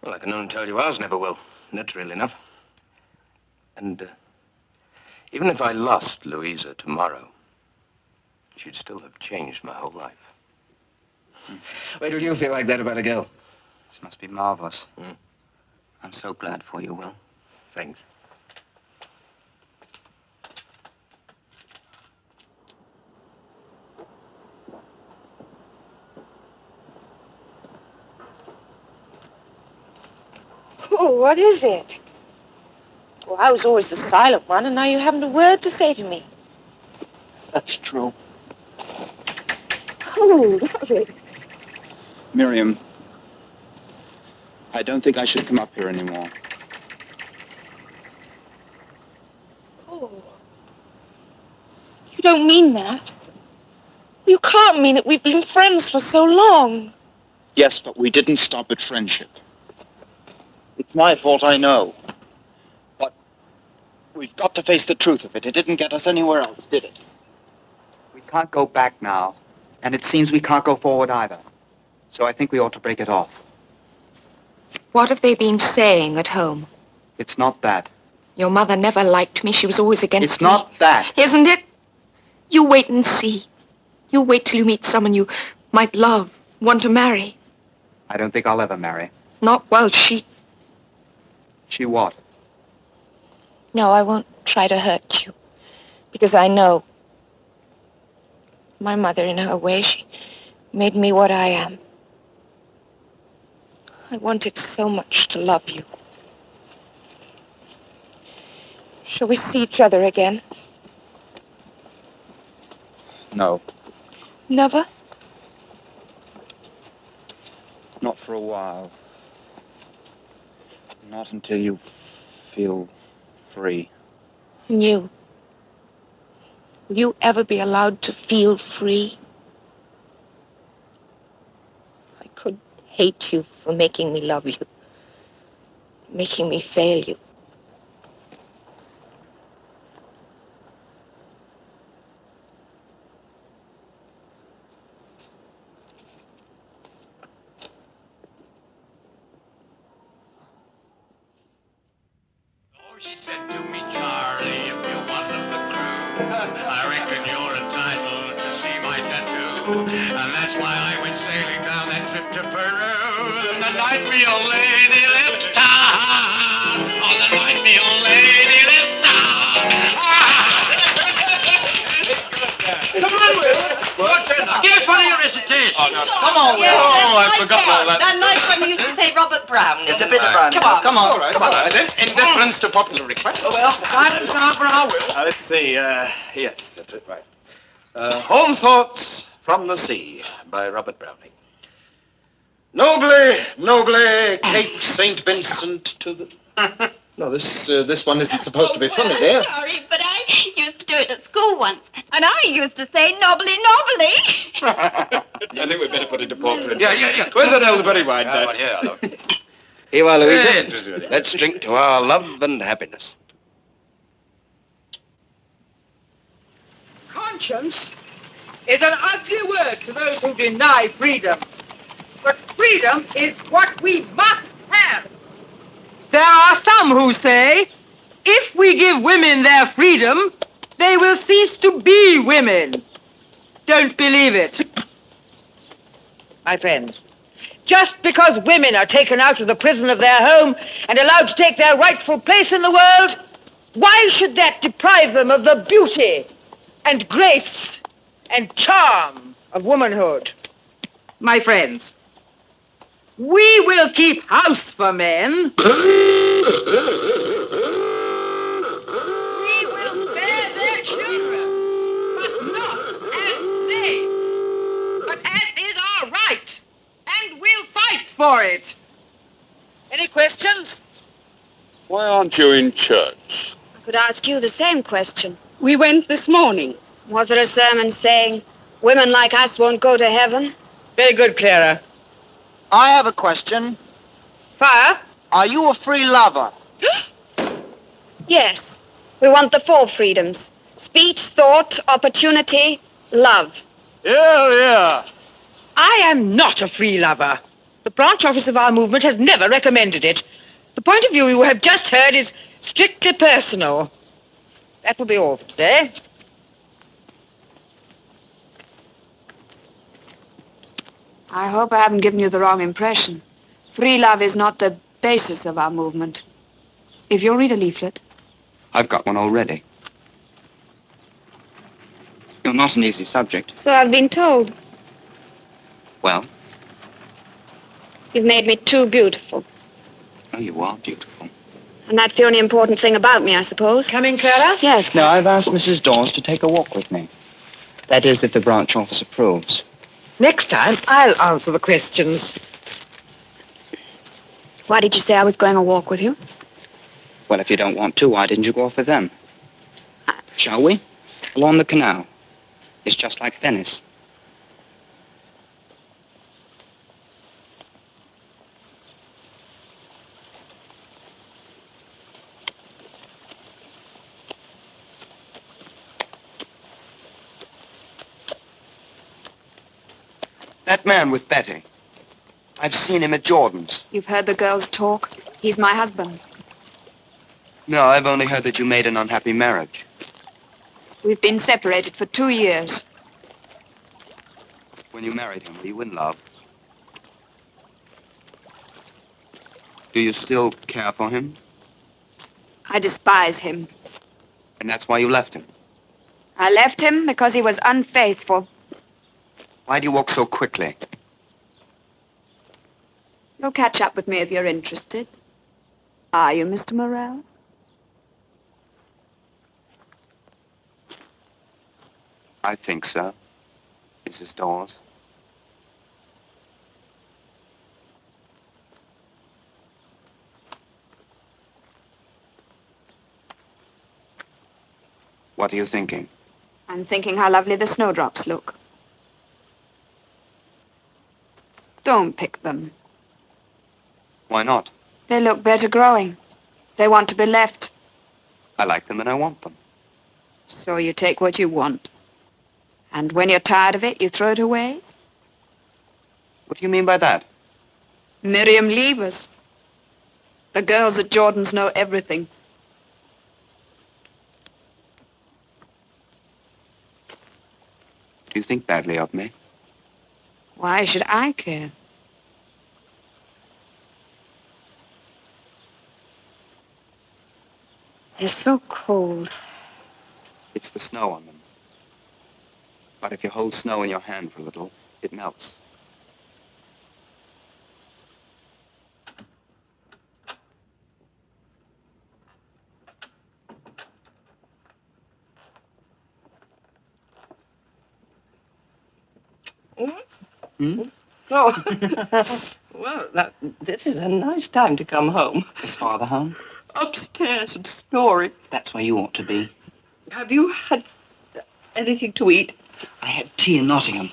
Well, I can only tell you ours never will. That's real enough. And even if I lost Louisa tomorrow, she'd still have changed my whole life. Wait till you feel like that about a girl. This must be marvelous. I'm so glad for you, Will. Thanks. Oh, what is it? Well, I was always the silent one, and now you haven't a word to say to me. That's true. Oh, love it. Miriam, I don't think I should come up here anymore. Oh. You don't mean that. You can't mean it. We've been friends for so long. Yes, but we didn't stop at friendship. It's my fault, I know. But we've got to face the truth of it. It didn't get us anywhere else, did it? We can't go back now. And it seems we can't go forward either. So I think we ought to break it off. What have they been saying at home? It's not that. Your mother never liked me. She was always against me. It's not that. Isn't it? You wait and see. You wait till you meet someone you might love, want to marry. I don't think I'll ever marry. Not while she... She what? No, I won't try to hurt you. Because I know my mother, in her way, she made me what I am. I wanted so much to love you. Shall we see each other again? No. Never? Not for a while. Not until you feel free. And you? Will you ever be allowed to feel free? I could hate you for making me love you, making me fail you. She said to me, Charlie, if you're one of the crew, I reckon you're entitled to see my tattoo. And that's why I went sailing down that trip to Peru. And the night me old lady left town. On the night me old lady left town. Come on, Will. Give us one of your recitations. Oh, no. Come on, Will. I've forgotten all that. That nice one you used to say Robert Brown. It's a bit of fun. Come on. Come on. All right, come on. In deference to popular request. Oh, well, silence now for our Will. Let's see. Yes, that's it, right. Home Thoughts from the Sea by Robert Browning. Nobly, nobly, Cape St. Vincent to the... No, this one isn't supposed to be funny, dear. Sorry, but I used to do it at school once. And I used to say knobbly knobbly. I think we'd better put it to portrait. Yeah. Where's that elderberry wine, Dad? Here you are, Louisa. Let's drink to our love and happiness. Conscience is an ugly word to those who deny freedom. But freedom is what we must have. There are some some who say, if we give women their freedom, they will cease to be women. Don't believe it. My friends, just because women are taken out of the prison of their home and allowed to take their rightful place in the world, why should that deprive them of the beauty and grace and charm of womanhood? My friends, we will keep house for men. We will bear their children, but not as slaves, but as is our right, and we'll fight for it. Any questions? Why aren't you in church? I could ask you the same question. We went this morning. Was there a sermon saying, women like us won't go to heaven? Very good, Clara. I have a question. Fire? Are you a free lover? Yes. We want the 4 freedoms. Speech, thought, opportunity, love. Yeah. I am not a free lover. The branch office of our movement has never recommended it. The point of view you have just heard is strictly personal. That will be all for today. I hope I haven't given you the wrong impression. Free love is not the basis of our movement. If you'll read a leaflet. I've got one already. You're not an easy subject. So I've been told. Well? You've made me too beautiful. Oh, you are beautiful. And that's the only important thing about me, I suppose. Coming, Clara? Yes. No, I've asked Mrs. Dawes to take a walk with me. That is, if the branch office approves. Next time, I'll answer the questions. Why did you say I was going a walk with you? Well, if you don't want to, why didn't you go off with them? Shall we? Along the canal. It's just like Venice. That man with Betty. I've seen him at Jordan's. You've heard the girls talk. He's my husband. No, I've only heard that you made an unhappy marriage. We've been separated for 2 years. When you married him, were you in love? Do you still care for him? I despise him. And that's why you left him? I left him because he was unfaithful. Why do you walk so quickly? You'll catch up with me if you're interested. Are you, Mr. Morrell? I think so, Mrs. Dawes. What are you thinking? I'm thinking how lovely the snowdrops look. Don't pick them. Why not? They look better growing. They want to be left. I like them and I want them. So you take what you want. And when you're tired of it, you throw it away? What do you mean by that? Miriam, leave us. The girls at Jordan's know everything. Do you think badly of me? Why should I care? They're so cold. It's the snow on them. But if you hold snow in your hand for a little, it melts. Oh. Well, this is a nice time to come home. Is Father home? Upstairs and snoring. That's where you ought to be. Have you had anything to eat? I had tea in Nottingham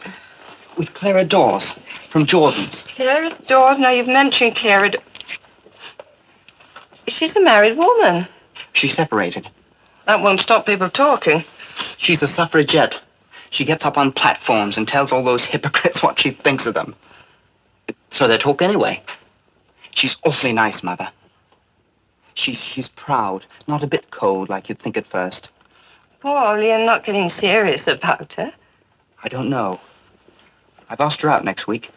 with Clara Dawes from Jordan's. Clara Dawes? Now, you've mentioned Clara. She's a married woman. She's separated. That won't stop people talking. She's a suffragette. She gets up on platforms and tells all those hypocrites what she thinks of them. So they talk anyway. She's awfully nice, Mother. She's proud, not a bit cold like you'd think at first. Paul, you're not getting serious about her. I don't know. I've asked her out next week.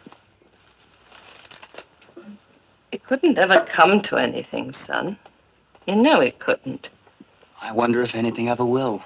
It couldn't ever come to anything, son. You know it couldn't. I wonder if anything ever will.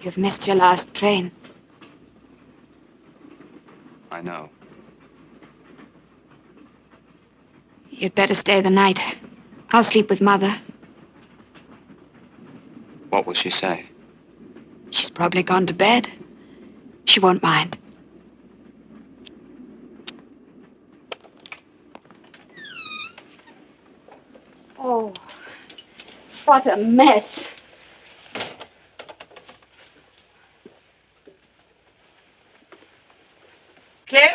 You've missed your last train. I know. You'd better stay the night. I'll sleep with Mother. What will she say? She's probably gone to bed. She won't mind. Oh, what a mess. Clara?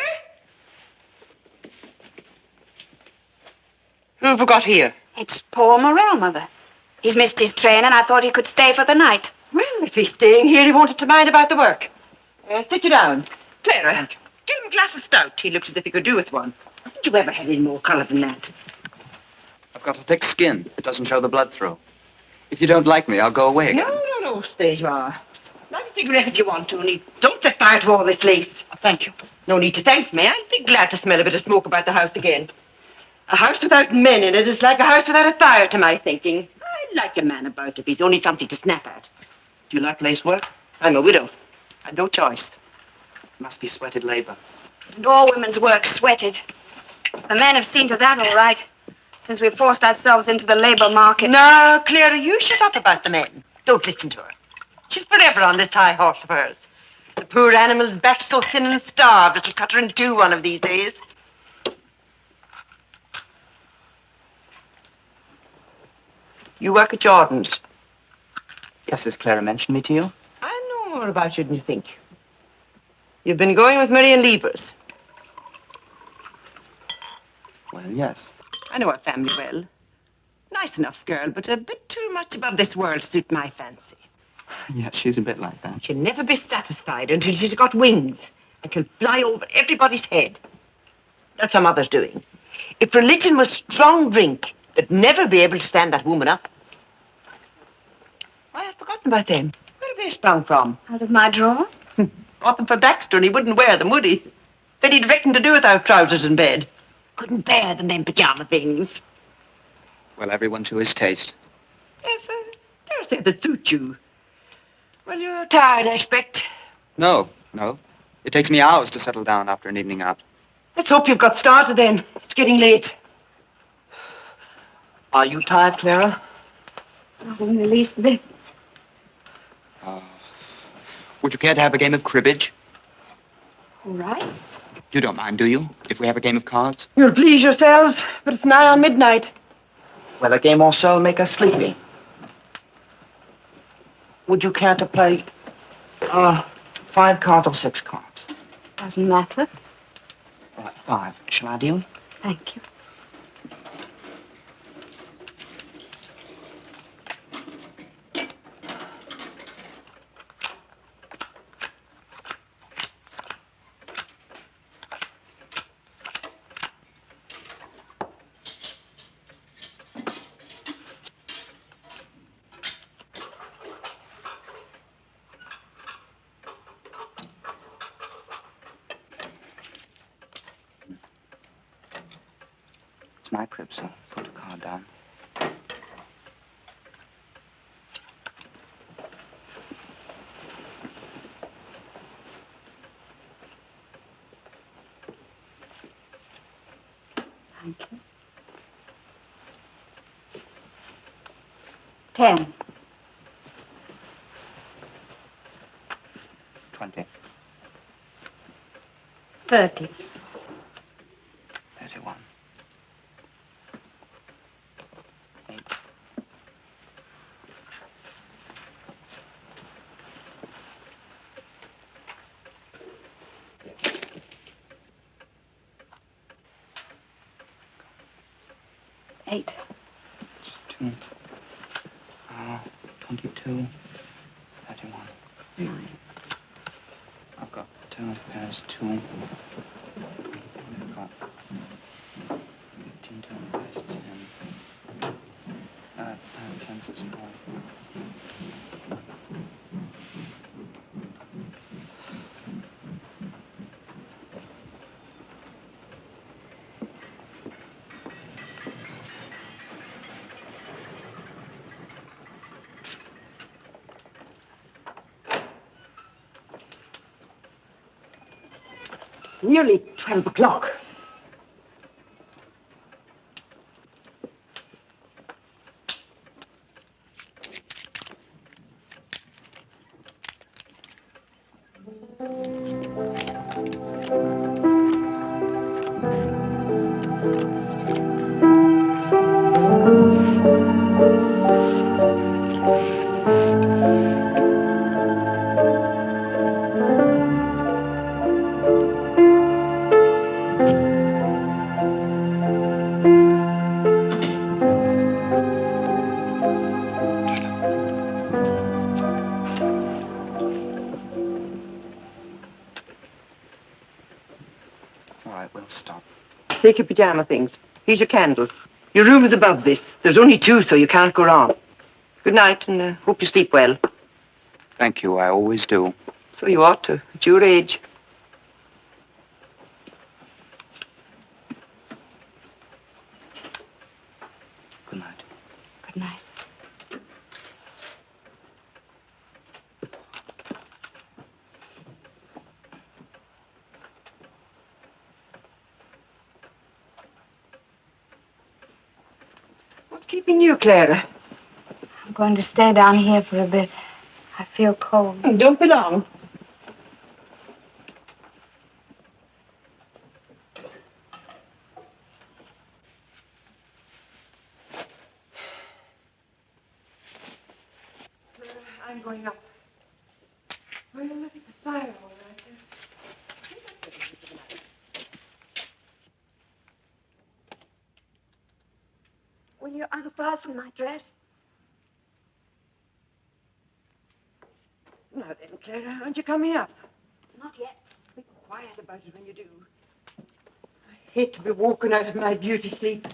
Who have we got here? It's Paul Morell, Mother. He's missed his train, and I thought he could stay for the night. Well, if he's staying here, he wanted to mind about the work. Sit you down. Clara, get him a glass of stout. He looks as if he could do with one. Haven't you ever had any more colour than that? I've got a thick skin. It doesn't show the blood through. If you don't like me, I'll go away again. No, stay as you are. Light a cigarette if you want to, only don't set fire to all this lace. Oh, thank you. No need to thank me. I'd be glad to smell a bit of smoke about the house again. A house without men in it is like a house without a fire, to my thinking. I like a man about if he's only something to snap at. Do you like lace work? I'm a widow. I've no choice. Must be sweated labor. Isn't all women's work sweated? The men have seen to that all right, since we've forced ourselves into the labor market. Now, Clara, you shut up about the men. Don't listen to her. She's forever on this high horse of hers. The poor animal's back so thin and starved it'll cut her in two one of these days. You work at Jordan's. Yes, has Clara mentioned me to you? I know more about you than you think. You've been going with Marion Liebers. Well, yes. I know her family well. Nice enough girl, but a bit too much above this world to suit my fancy. Yes, she's a bit like that. She'll never be satisfied until she's got wings and can fly over everybody's head. That's her mother's doing. If religion was strong drink, they'd never be able to stand that woman up. I had forgotten about them. Where have they sprung from? Out of my drawer? Bought them for Baxter, and he wouldn't wear them, would he? Said he'd reckon to do without trousers in bed. Couldn't bear them pajama things. Well, everyone to his taste. Yes, there's that that suit you. Well, you're tired, I expect. No. It takes me hours to settle down after an evening out. Let's hope you've got started then. It's getting late. Are you tired, Clara? Not in the least bit. Would you care to have a game of cribbage? All right. You don't mind, do you, if we have a game of cards? You'll please yourselves, but it's nigh on midnight. Well, a game or so will make us sleepy. Would you care to play 5 cards or 6 cards? Doesn't matter. All right, 5. Shall I deal? Thank you. My crib, so put the card down. Thank you. 10. 20. 30. 31. 8. 8. 2. 22. 31. 9. I've got 2 pairs, 2. I've got 15, 2 pairs, 10. 10's a small. Nearly 12 o'clock. All right, we'll stop. Take your pajama things. Here's your candle. Your room is above this. There's only 2, so you can't go wrong. Good night, and hope you sleep well. Thank you, I always do. So you ought to, at your age. Good night. Good night. What's keeping you, Clara? I'm going to stay down here for a bit. I feel cold. Don't be long. I'm going up. Well, look at the fire, all right. Will you unfasten my dress? Now then, Clara, aren't you coming up? Not yet. Be quiet about it when you do. I hate to be woken out of my beauty sleep.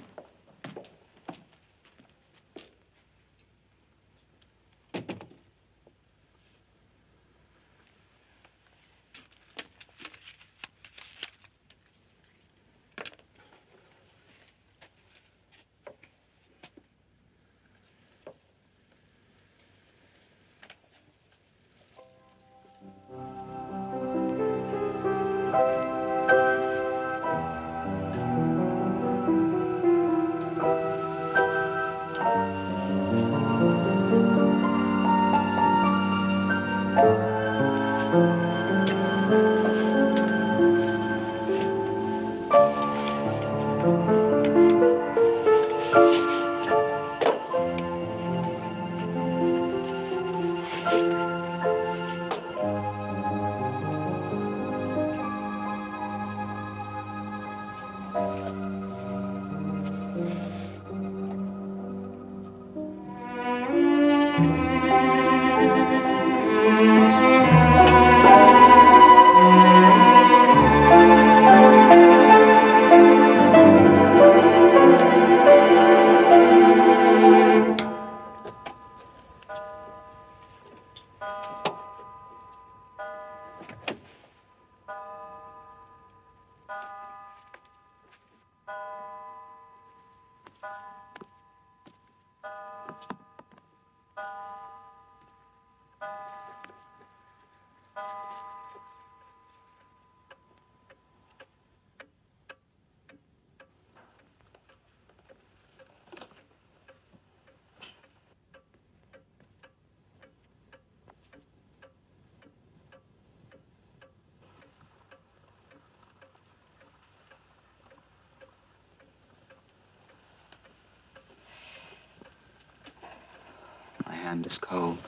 hand is cold.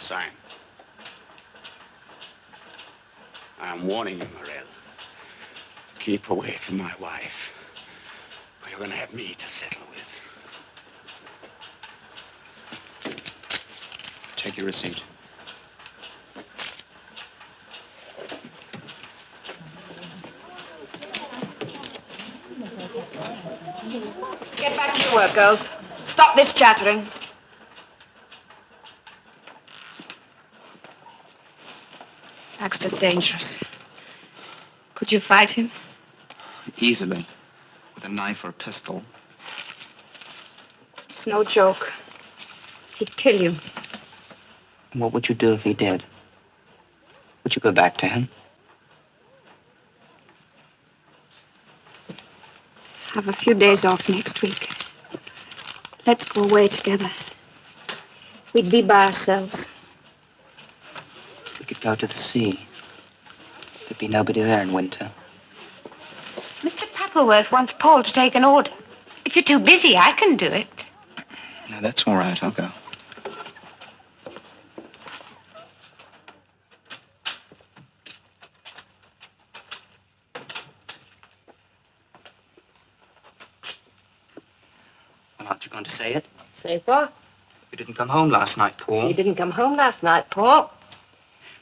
Sign. I'm warning you, Morel. Keep away from my wife, or you're going to have me to settle with. Take your receipt. Get back to your work, girls. Stop this chattering. Baxter's dangerous. Could you fight him? Easily. With a knife or a pistol. It's no joke. He'd kill you. What would you do if he did? Would you go back to him? Have a few days off next week. Let's go away together. We'd be by ourselves. We could go to the sea. There'd be nobody there in winter. Mr. Pappleworth wants Paul to take an order. If you're too busy, I can do it. No, that's all right. I'll go. Well, aren't you going to say it? Say what? You didn't come home last night, Paul. You didn't come home last night, Paul.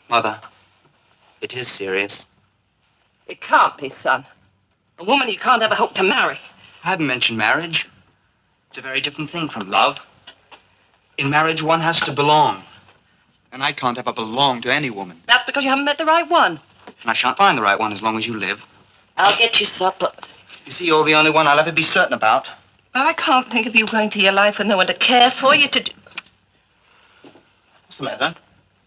Mother, it is serious. It can't be, son. A woman you can't ever hope to marry. I haven't mentioned marriage. It's a very different thing from love. In marriage, one has to belong. And I can't ever belong to any woman. That's because you haven't met the right one. And I shan't find the right one as long as you live. I'll get you supper. You see, you're the only one I'll ever be certain about. But I can't think of you going to your life with no one to care for you to do... What's the matter?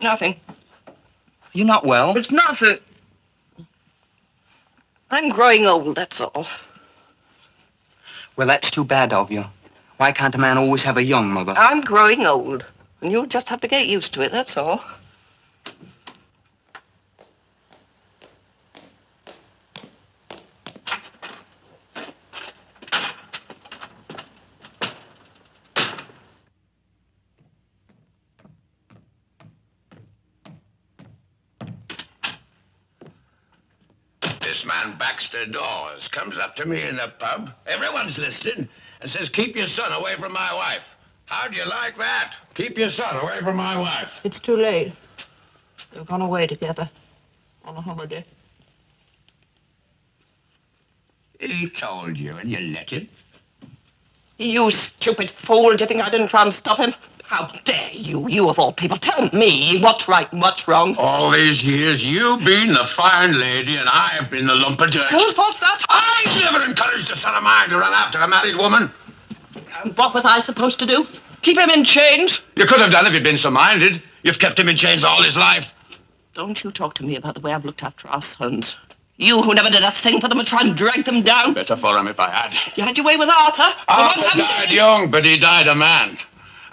Nothing. Are you not well? It's nothing. I'm growing old, that's all. Well, that's too bad of you. Why can't a man always have a young mother? I'm growing old. And you'll just have to get used to it, that's all. This man Baxter Dawes comes up to me in the pub. Everyone's listening. And says, keep your son away from my wife. How do you like that? Keep your son away from my wife. It's too late. They've gone away together on a holiday. He told you, and you let him. You stupid fool. Do you think I didn't try and stop him? How dare you? You of all people. Tell me what's right and what's wrong. All these years, you've been the fine lady, and I've been the lump of dirt. Whose fault's that? I've never encouraged a son of mine to run after a married woman. And what was I supposed to do? Keep him in chains? You could have done if you'd been so minded. You've kept him in chains all his life. Don't you talk to me about the way I've looked after our sons. You who never did a thing for them and tried to drag them down. Better for him if I had. You had your way with Arthur. Arthur died young, but he died a man.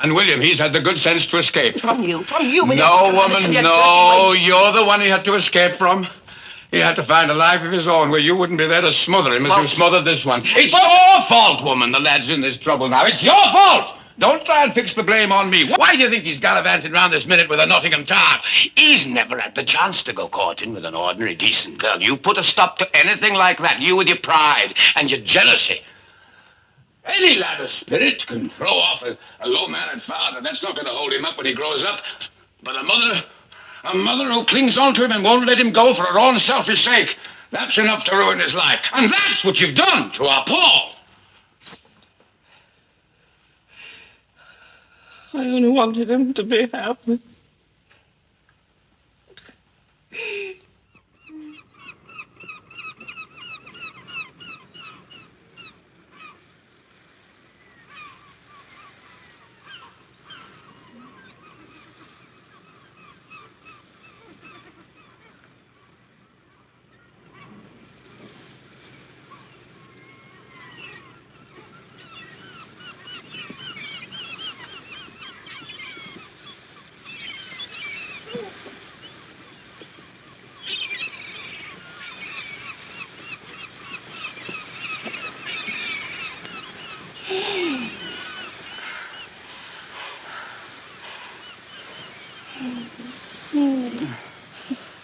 And William, he's had the good sense to escape. From you. No, woman, no. You're the one he had to escape from. He had to find a life of his own where you wouldn't be there to smother him as you smothered this one. It's your fault, woman. The lad's in this trouble now. It's your fault. Don't try and fix the blame on me. Why do you think he's gallivanting round this minute with a Nottingham tart? He's never had the chance to go courting with an ordinary, decent girl. You put a stop to anything like that. You with your pride and your jealousy. Any lad of spirit can throw off a low-mannered father. That's not going to hold him up when he grows up. But a mother who clings on to him and won't let him go for her own selfish sake, that's enough to ruin his life. And that's what you've done to our Paul. I only wanted him to be happy.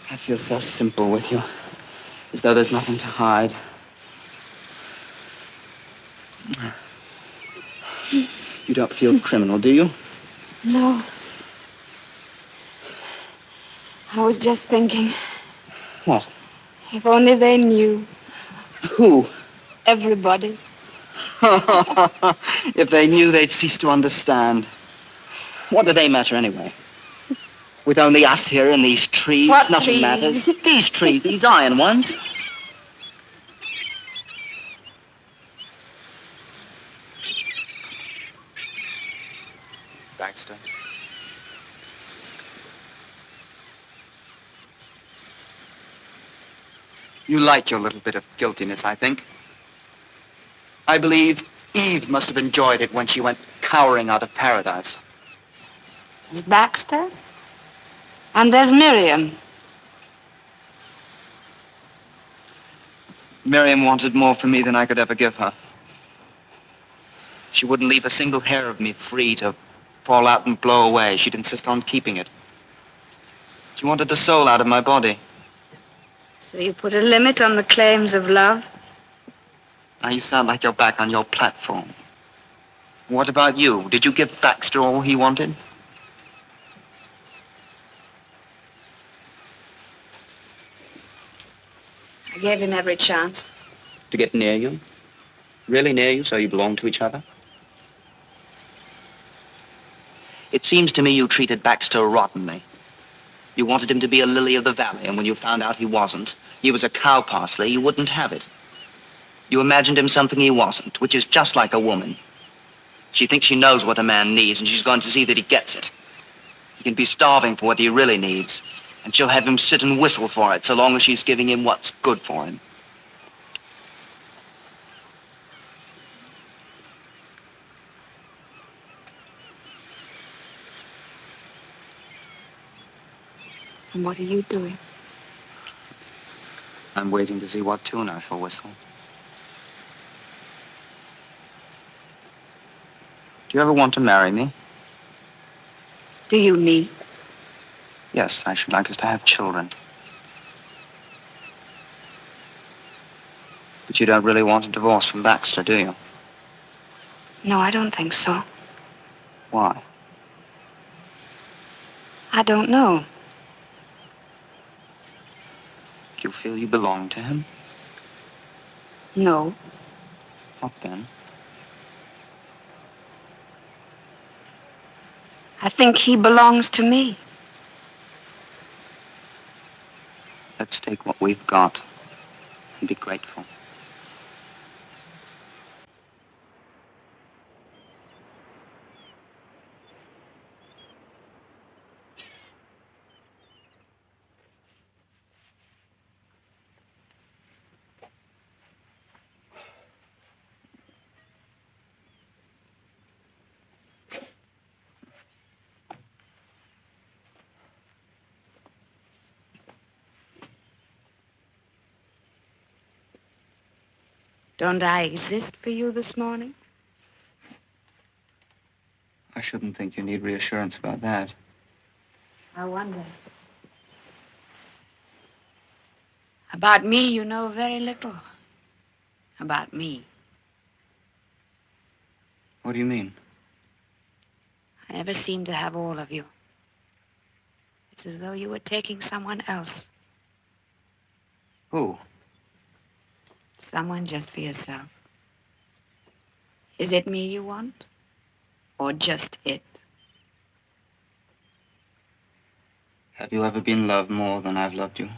I feel so simple with you, as though there's nothing to hide. You don't feel criminal, do you? No. I was just thinking, What? if only they knew. Who? Everybody. If they knew, they'd cease to understand. What do they matter anyway? With only us here and these trees, What nothing trees? matters. These trees, these iron ones. Baxter. You like your little bit of guiltiness, I think. I believe Eve must have enjoyed it when she went cowering out of paradise. There's Baxter. And there's Miriam. Miriam wanted more from me than I could ever give her. She wouldn't leave a single hair of me free to fall out and blow away. She'd insist on keeping it. She wanted the soul out of my body. So you put a limit on the claims of love? Now you sound like you're back on your platform. What about you? Did you give Baxter all he wanted? I gave him every chance. To get near you? Really near you, so you belong to each other? It seems to me you treated Baxter rottenly. You wanted him to be a lily of the valley, and when you found out he wasn't, he was a cow parsley, you wouldn't have it. You imagined him something he wasn't, which is just like a woman. She thinks she knows what a man needs, and she's going to see that he gets it. He can be starving for what he really needs, and she'll have him sit and whistle for it so long as she's giving him what's good for him. And what are you doing? I'm waiting to see what tune I shall whistle. Do you ever want to marry me? Do you mean? Yes, I should like us to have children. But you don't really want a divorce from Baxter, do you? No, I don't think so. Why? I don't know. Do you feel you belong to him? No. What then? I think he belongs to me. Let's take what we've got and be grateful. Don't I exist for you this morning? I shouldn't think you need reassurance about that. I wonder. About me, you know very little. About me. What do you mean? I never seem to have all of you. It's as though you were taking someone else. Who? Someone just for yourself. Is it me you want? Or just it? Have you ever been loved more than I've loved you?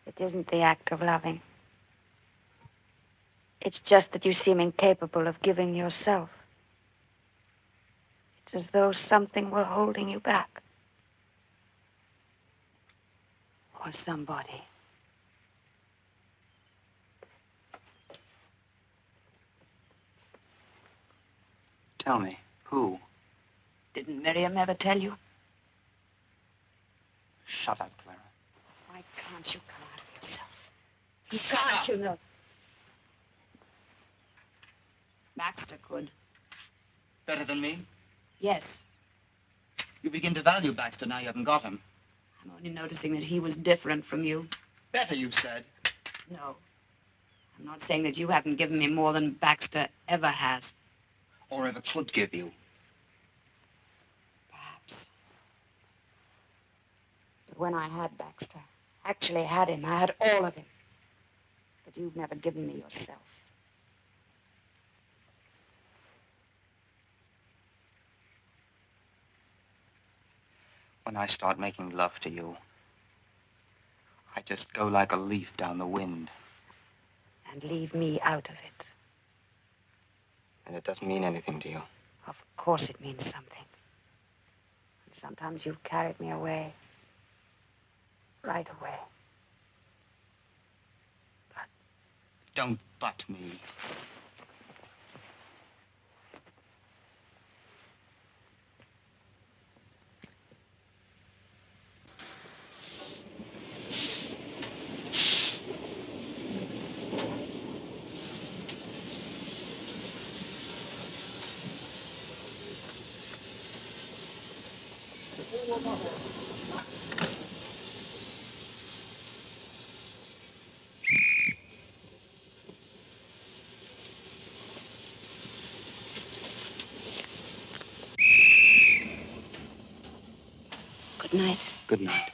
It isn't the act of loving. It's just that you seem incapable of giving yourself. It's as though something were holding you back. Or somebody. Tell me, who? Didn't Miriam ever tell you? Shut up, Clara. Why can't you come out of yourself? You can't, you know. Baxter could. Better than me? Yes. You begin to value Baxter now you haven't got him. I'm only noticing that he was different from you. Better, you said. No. I'm not saying that you haven't given me more than Baxter ever has. Or ever could give you. Perhaps. But when I had Baxter, actually had him, I had all of him. But you've never given me yourself. When I start making love to you, I just go like a leaf down the wind. And leave me out of it. And it doesn't mean anything to you. Of course it means something. And sometimes you've carried me away. Right away. Don't butt me. Good night. Good night.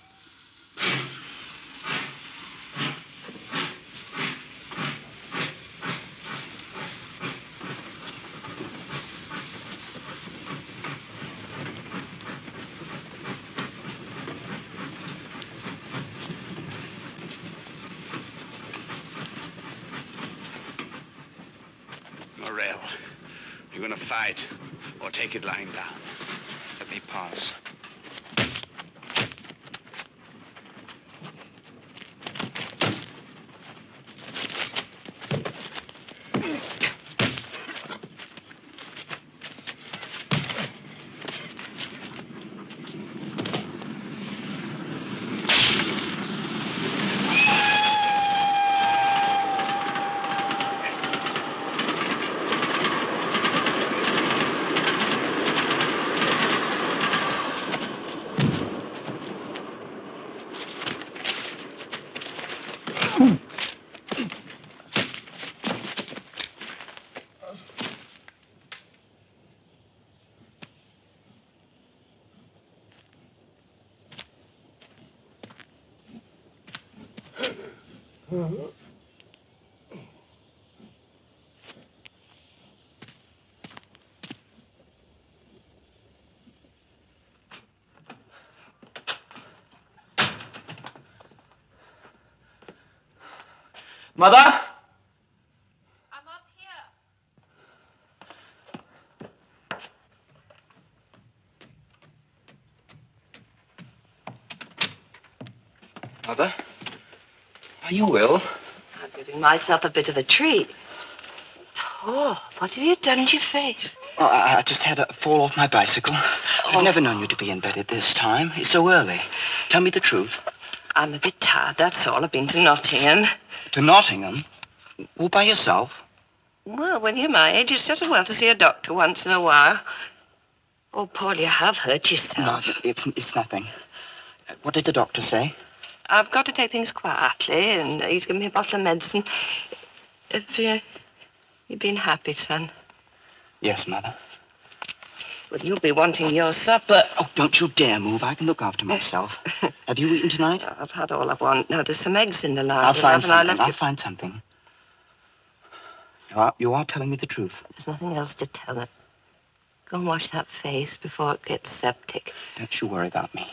Morel, you're going to fight or take it lying down. Let me pass. Mother? I'm up here. Mother? Are you ill? I'm giving myself a bit of a treat. Oh, what have you done to your face? Oh, I just had a fall off my bicycle. I've never known you to be in bed at this time. It's so early. Tell me the truth. I'm a bit tired, that's all. I've been to Nottingham. To Nottingham? All by yourself? Well, when you're my age, it's just as well to see a doctor once in a while. Oh, Paul, you have hurt yourself. No, it's nothing. What did the doctor say? I've got to take things quietly, and he's given me a bottle of medicine. If you've been happy, son. Yes, Mother. Well, you'll be wanting your supper. Oh, don't you dare move. I can look after myself. Have you eaten tonight? I've had all I want. Now, there's some eggs in the larder. I'll find something. I'll I'll find something. You are telling me the truth. There's nothing else to tell it. Go and wash that face before it gets septic. Don't you worry about me.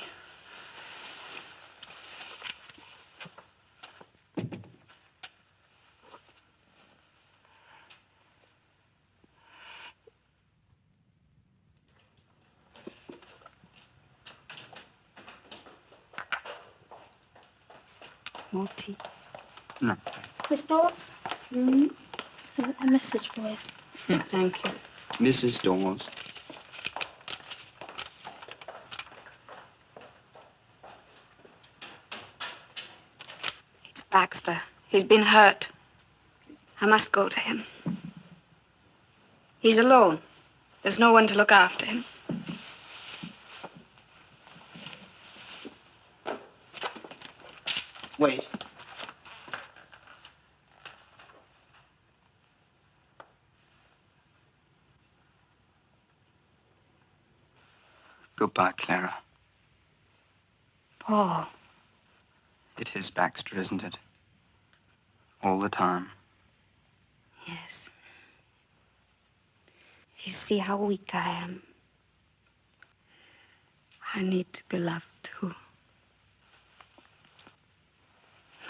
More tea. No. Miss Dawes? A message for you. Thank you. Mrs. Dawes. It's Baxter. He's been hurt. I must go to him. He's alone. There's no one to look after him. Wait. Goodbye, Clara. Paul. It is Baxter, isn't it? All the time. Yes. You see how weak I am. I need to be loved, too.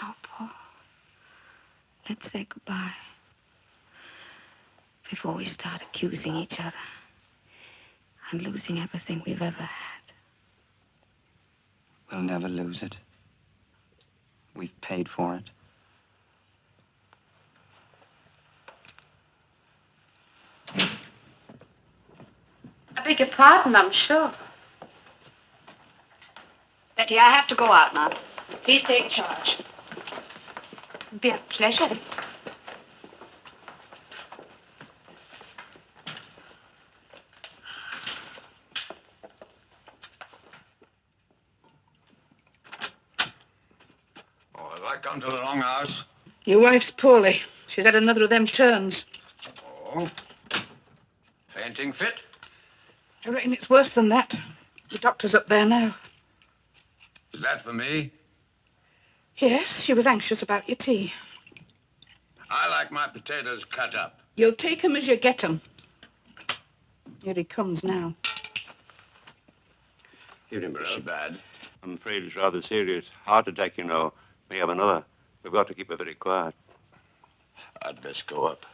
No, Paul. Let's say goodbye. Before we start accusing each other and losing everything we've ever had. We'll never lose it. We've paid for it. I beg your pardon, I'm sure. Betty, I have to go out now. Please take charge. It'll be a pleasure. Oh, have I come to the wrong house? Your wife's poorly. She's had another of them turns. Oh. Fainting fit? I reckon it's worse than that. The doctor's up there now. Is that for me? Yes, she was anxious about your tea. I like my potatoes cut up. You'll take 'em as you get 'em. Here he comes now. Evening, Barrow. Bad. I'm afraid it's rather serious. Heart attack, you know. May have another. We've got to keep her very quiet. I'd best go up.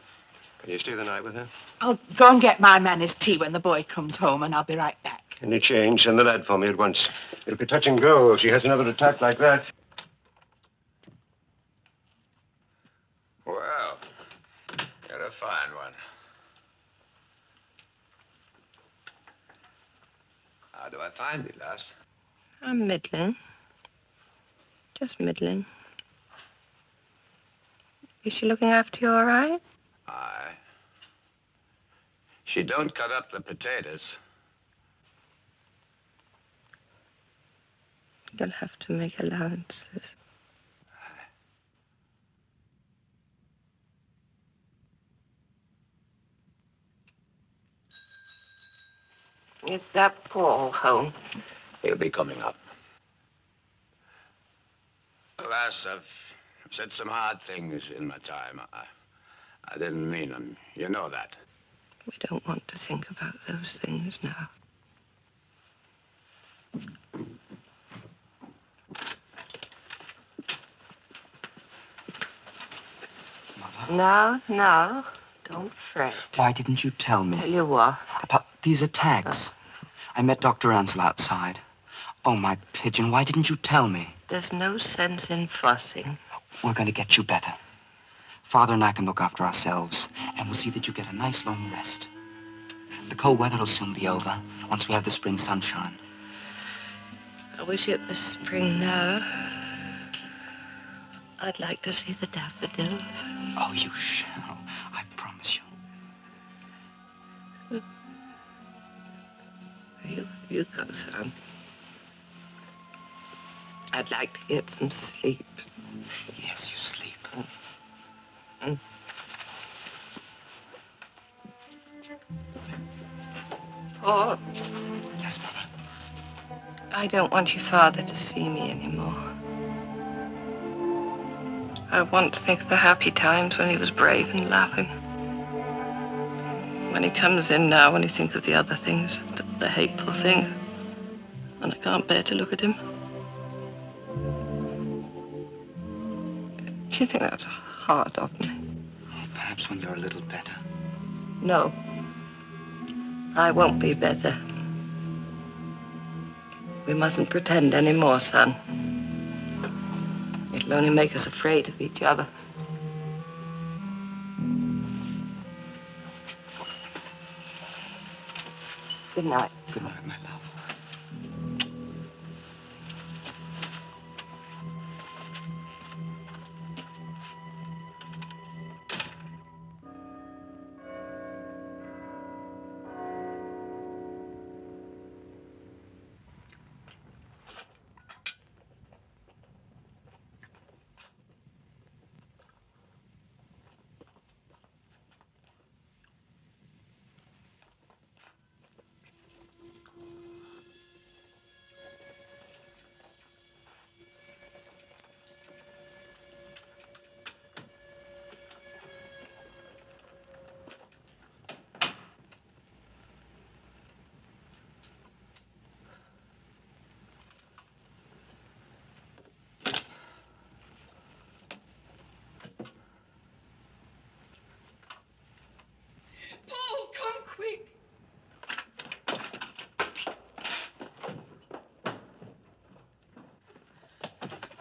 Can you stay the night with her? I'll go and get my man his tea when the boy comes home, and I'll be right back. Any change? Send the lad for me at once. It'll be touch and go if she has another attack like that. Well, you're a fine one. How do I find you, lass? I'm middling. Just middling. Is she looking after you all right? Aye. She don't cut up the potatoes. You'll have to make allowances. Is that Paul home? He'll be coming up. Lass, I've said some hard things in my time. I didn't mean them. You know that. We don't want to think about those things now. Mother? No, don't fret. Why didn't you tell me? Tell you what? About these attacks. I met Dr. Ansel outside. Oh, my pigeon, why didn't you tell me? There's no sense in fussing. We're going to get you better. Father and I can look after ourselves, and we'll see that you get a nice long rest. The cold weather will soon be over, once we have the spring sunshine. I wish it was spring now. I'd like to see the daffodils. Oh, you shall. I promise you. You go, son. I'd like to get some sleep. Yes, you sleep. Paul. Yes, Mother. I don't want your father to see me anymore. I want to think of the happy times when he was brave and laughing. When he comes in now, when he thinks of the other things, the hateful thing, and I can't bear to look at him. Do you think that's hard of me? Perhaps when you're a little better. No. I won't be better. We mustn't pretend anymore, son. It'll only make us afraid of each other. Good night. Good night, my love. Paul, come quick.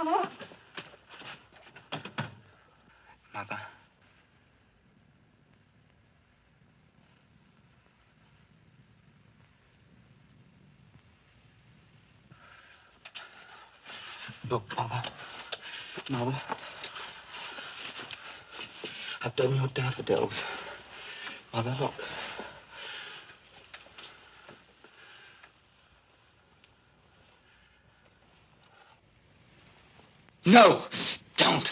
Oh. Mother. Look, Mother. Mother. I've done your daffodils. Mother, look. No! Don't!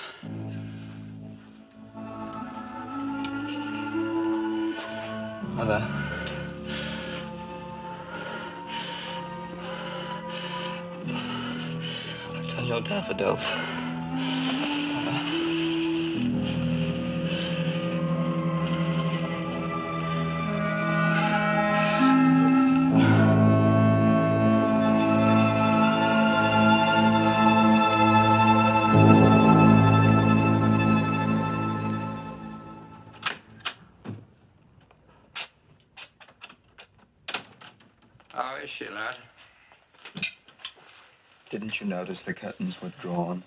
Mother. I've done your daffodils. How is she, lad? Didn't you notice the curtains were drawn?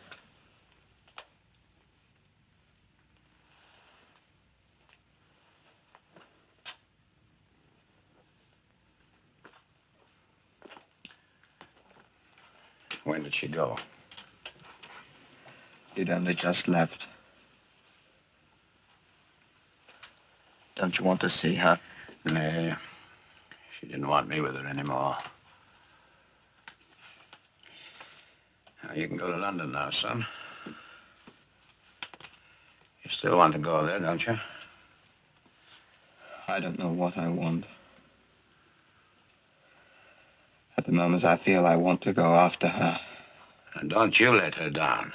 When did she go? You'd only just left. Don't you want to see her? Nay. She didn't want me with her anymore. Now, you can go to London now, son. You still want to go there, don't you? I don't know what I want. At the moment, I feel I want to go after her. And don't you let her down.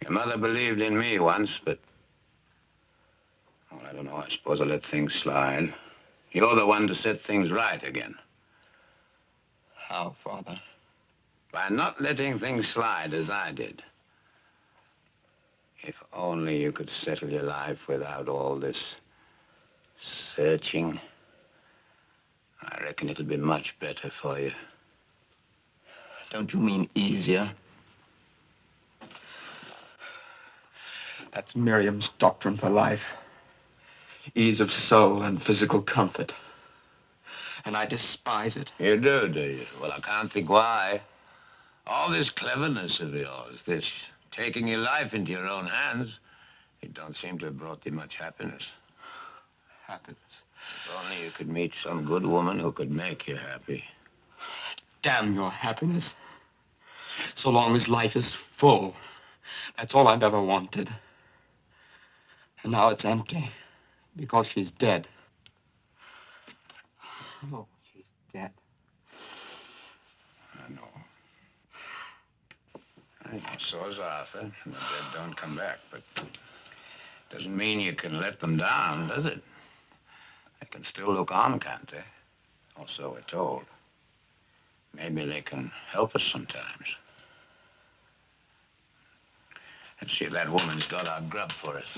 Your mother believed in me once, but... Well, I don't know. I suppose I let things slide. You're the one to set things right again. How, Father? By not letting things slide as I did. If only you could settle your life without all this searching. I reckon it'll be much better for you. Don't you mean easier? That's Miriam's doctrine for life. Ease of soul and physical comfort. And I despise it. You do you? Well, I can't think why. All this cleverness of yours, this taking your life into your own hands, it don't seem to have brought you much happiness. Happiness? If only you could meet some good woman who could make you happy. Damn your happiness. So long as life is full. That's all I've ever wanted. And now it's empty. Because she's dead. Oh, she's dead. I know. I know. So is Arthur. The dead don't come back, but doesn't mean you can let them down, does it? They can still look on, can't they? Or so we're told. Maybe they can help us sometimes. Let's see if that woman's got our grub for us.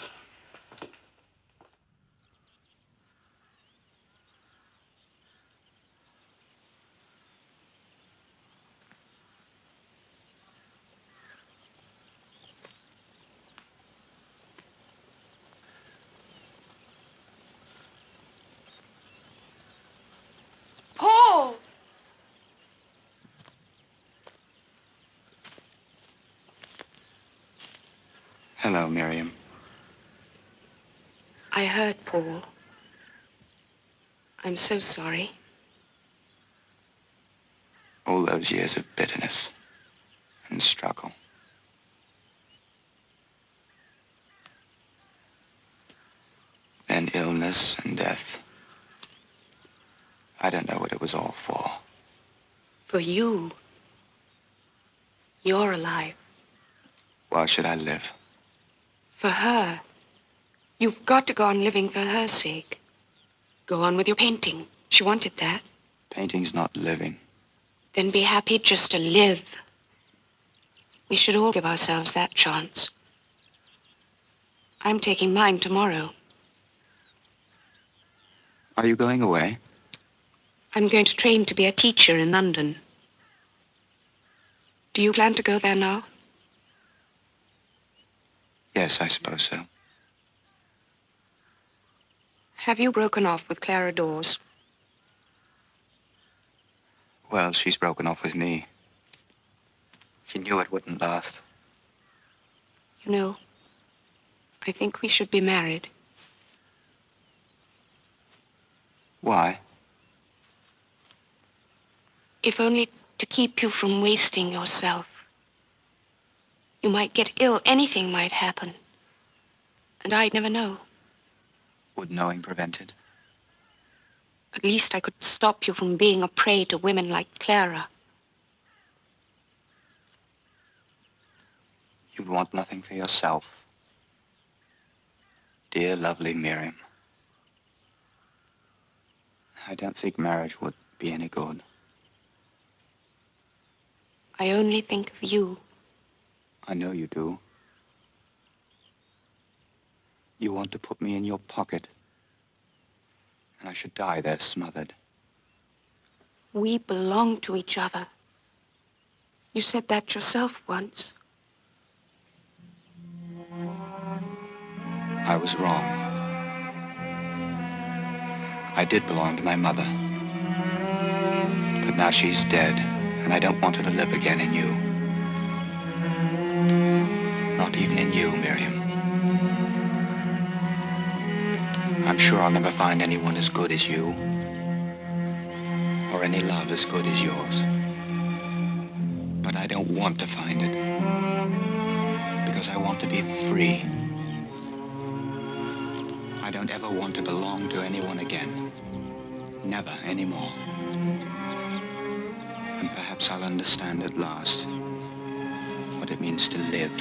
Paul! Hello, Miriam. I heard, Paul. I'm so sorry. All those years of bitterness and struggle. Then illness and death. I don't know what it was all for. For you. You're alive. Why should I live? For her. You've got to go on living for her sake. Go on with your painting. She wanted that. Painting's not living. Then be happy just to live. We should all give ourselves that chance. I'm taking mine tomorrow. Are you going away? I'm going to train to be a teacher in London. Do you plan to go there now? Yes, I suppose so. Have you broken off with Clara Dawes? Well, she's broken off with me. She knew it wouldn't last. You know, I think we should be married. Why? If only to keep you from wasting yourself. You might get ill. Anything might happen. And I'd never know. Would knowing prevent it? At least I could stop you from being a prey to women like Clara. You'd want nothing for yourself. Dear, lovely Miriam. I don't think marriage would be any good. I only think of you. I know you do. You want to put me in your pocket. And I should die there smothered. We belong to each other. You said that yourself once. I was wrong. I did belong to my mother. But now she's dead, and I don't want her to live again in you. Not even in you, Miriam. I'm sure I'll never find anyone as good as you, or any love as good as yours. But I don't want to find it, because I want to be free. I don't ever want to belong to anyone again. Never anymore. And perhaps I'll understand at last what it means to live.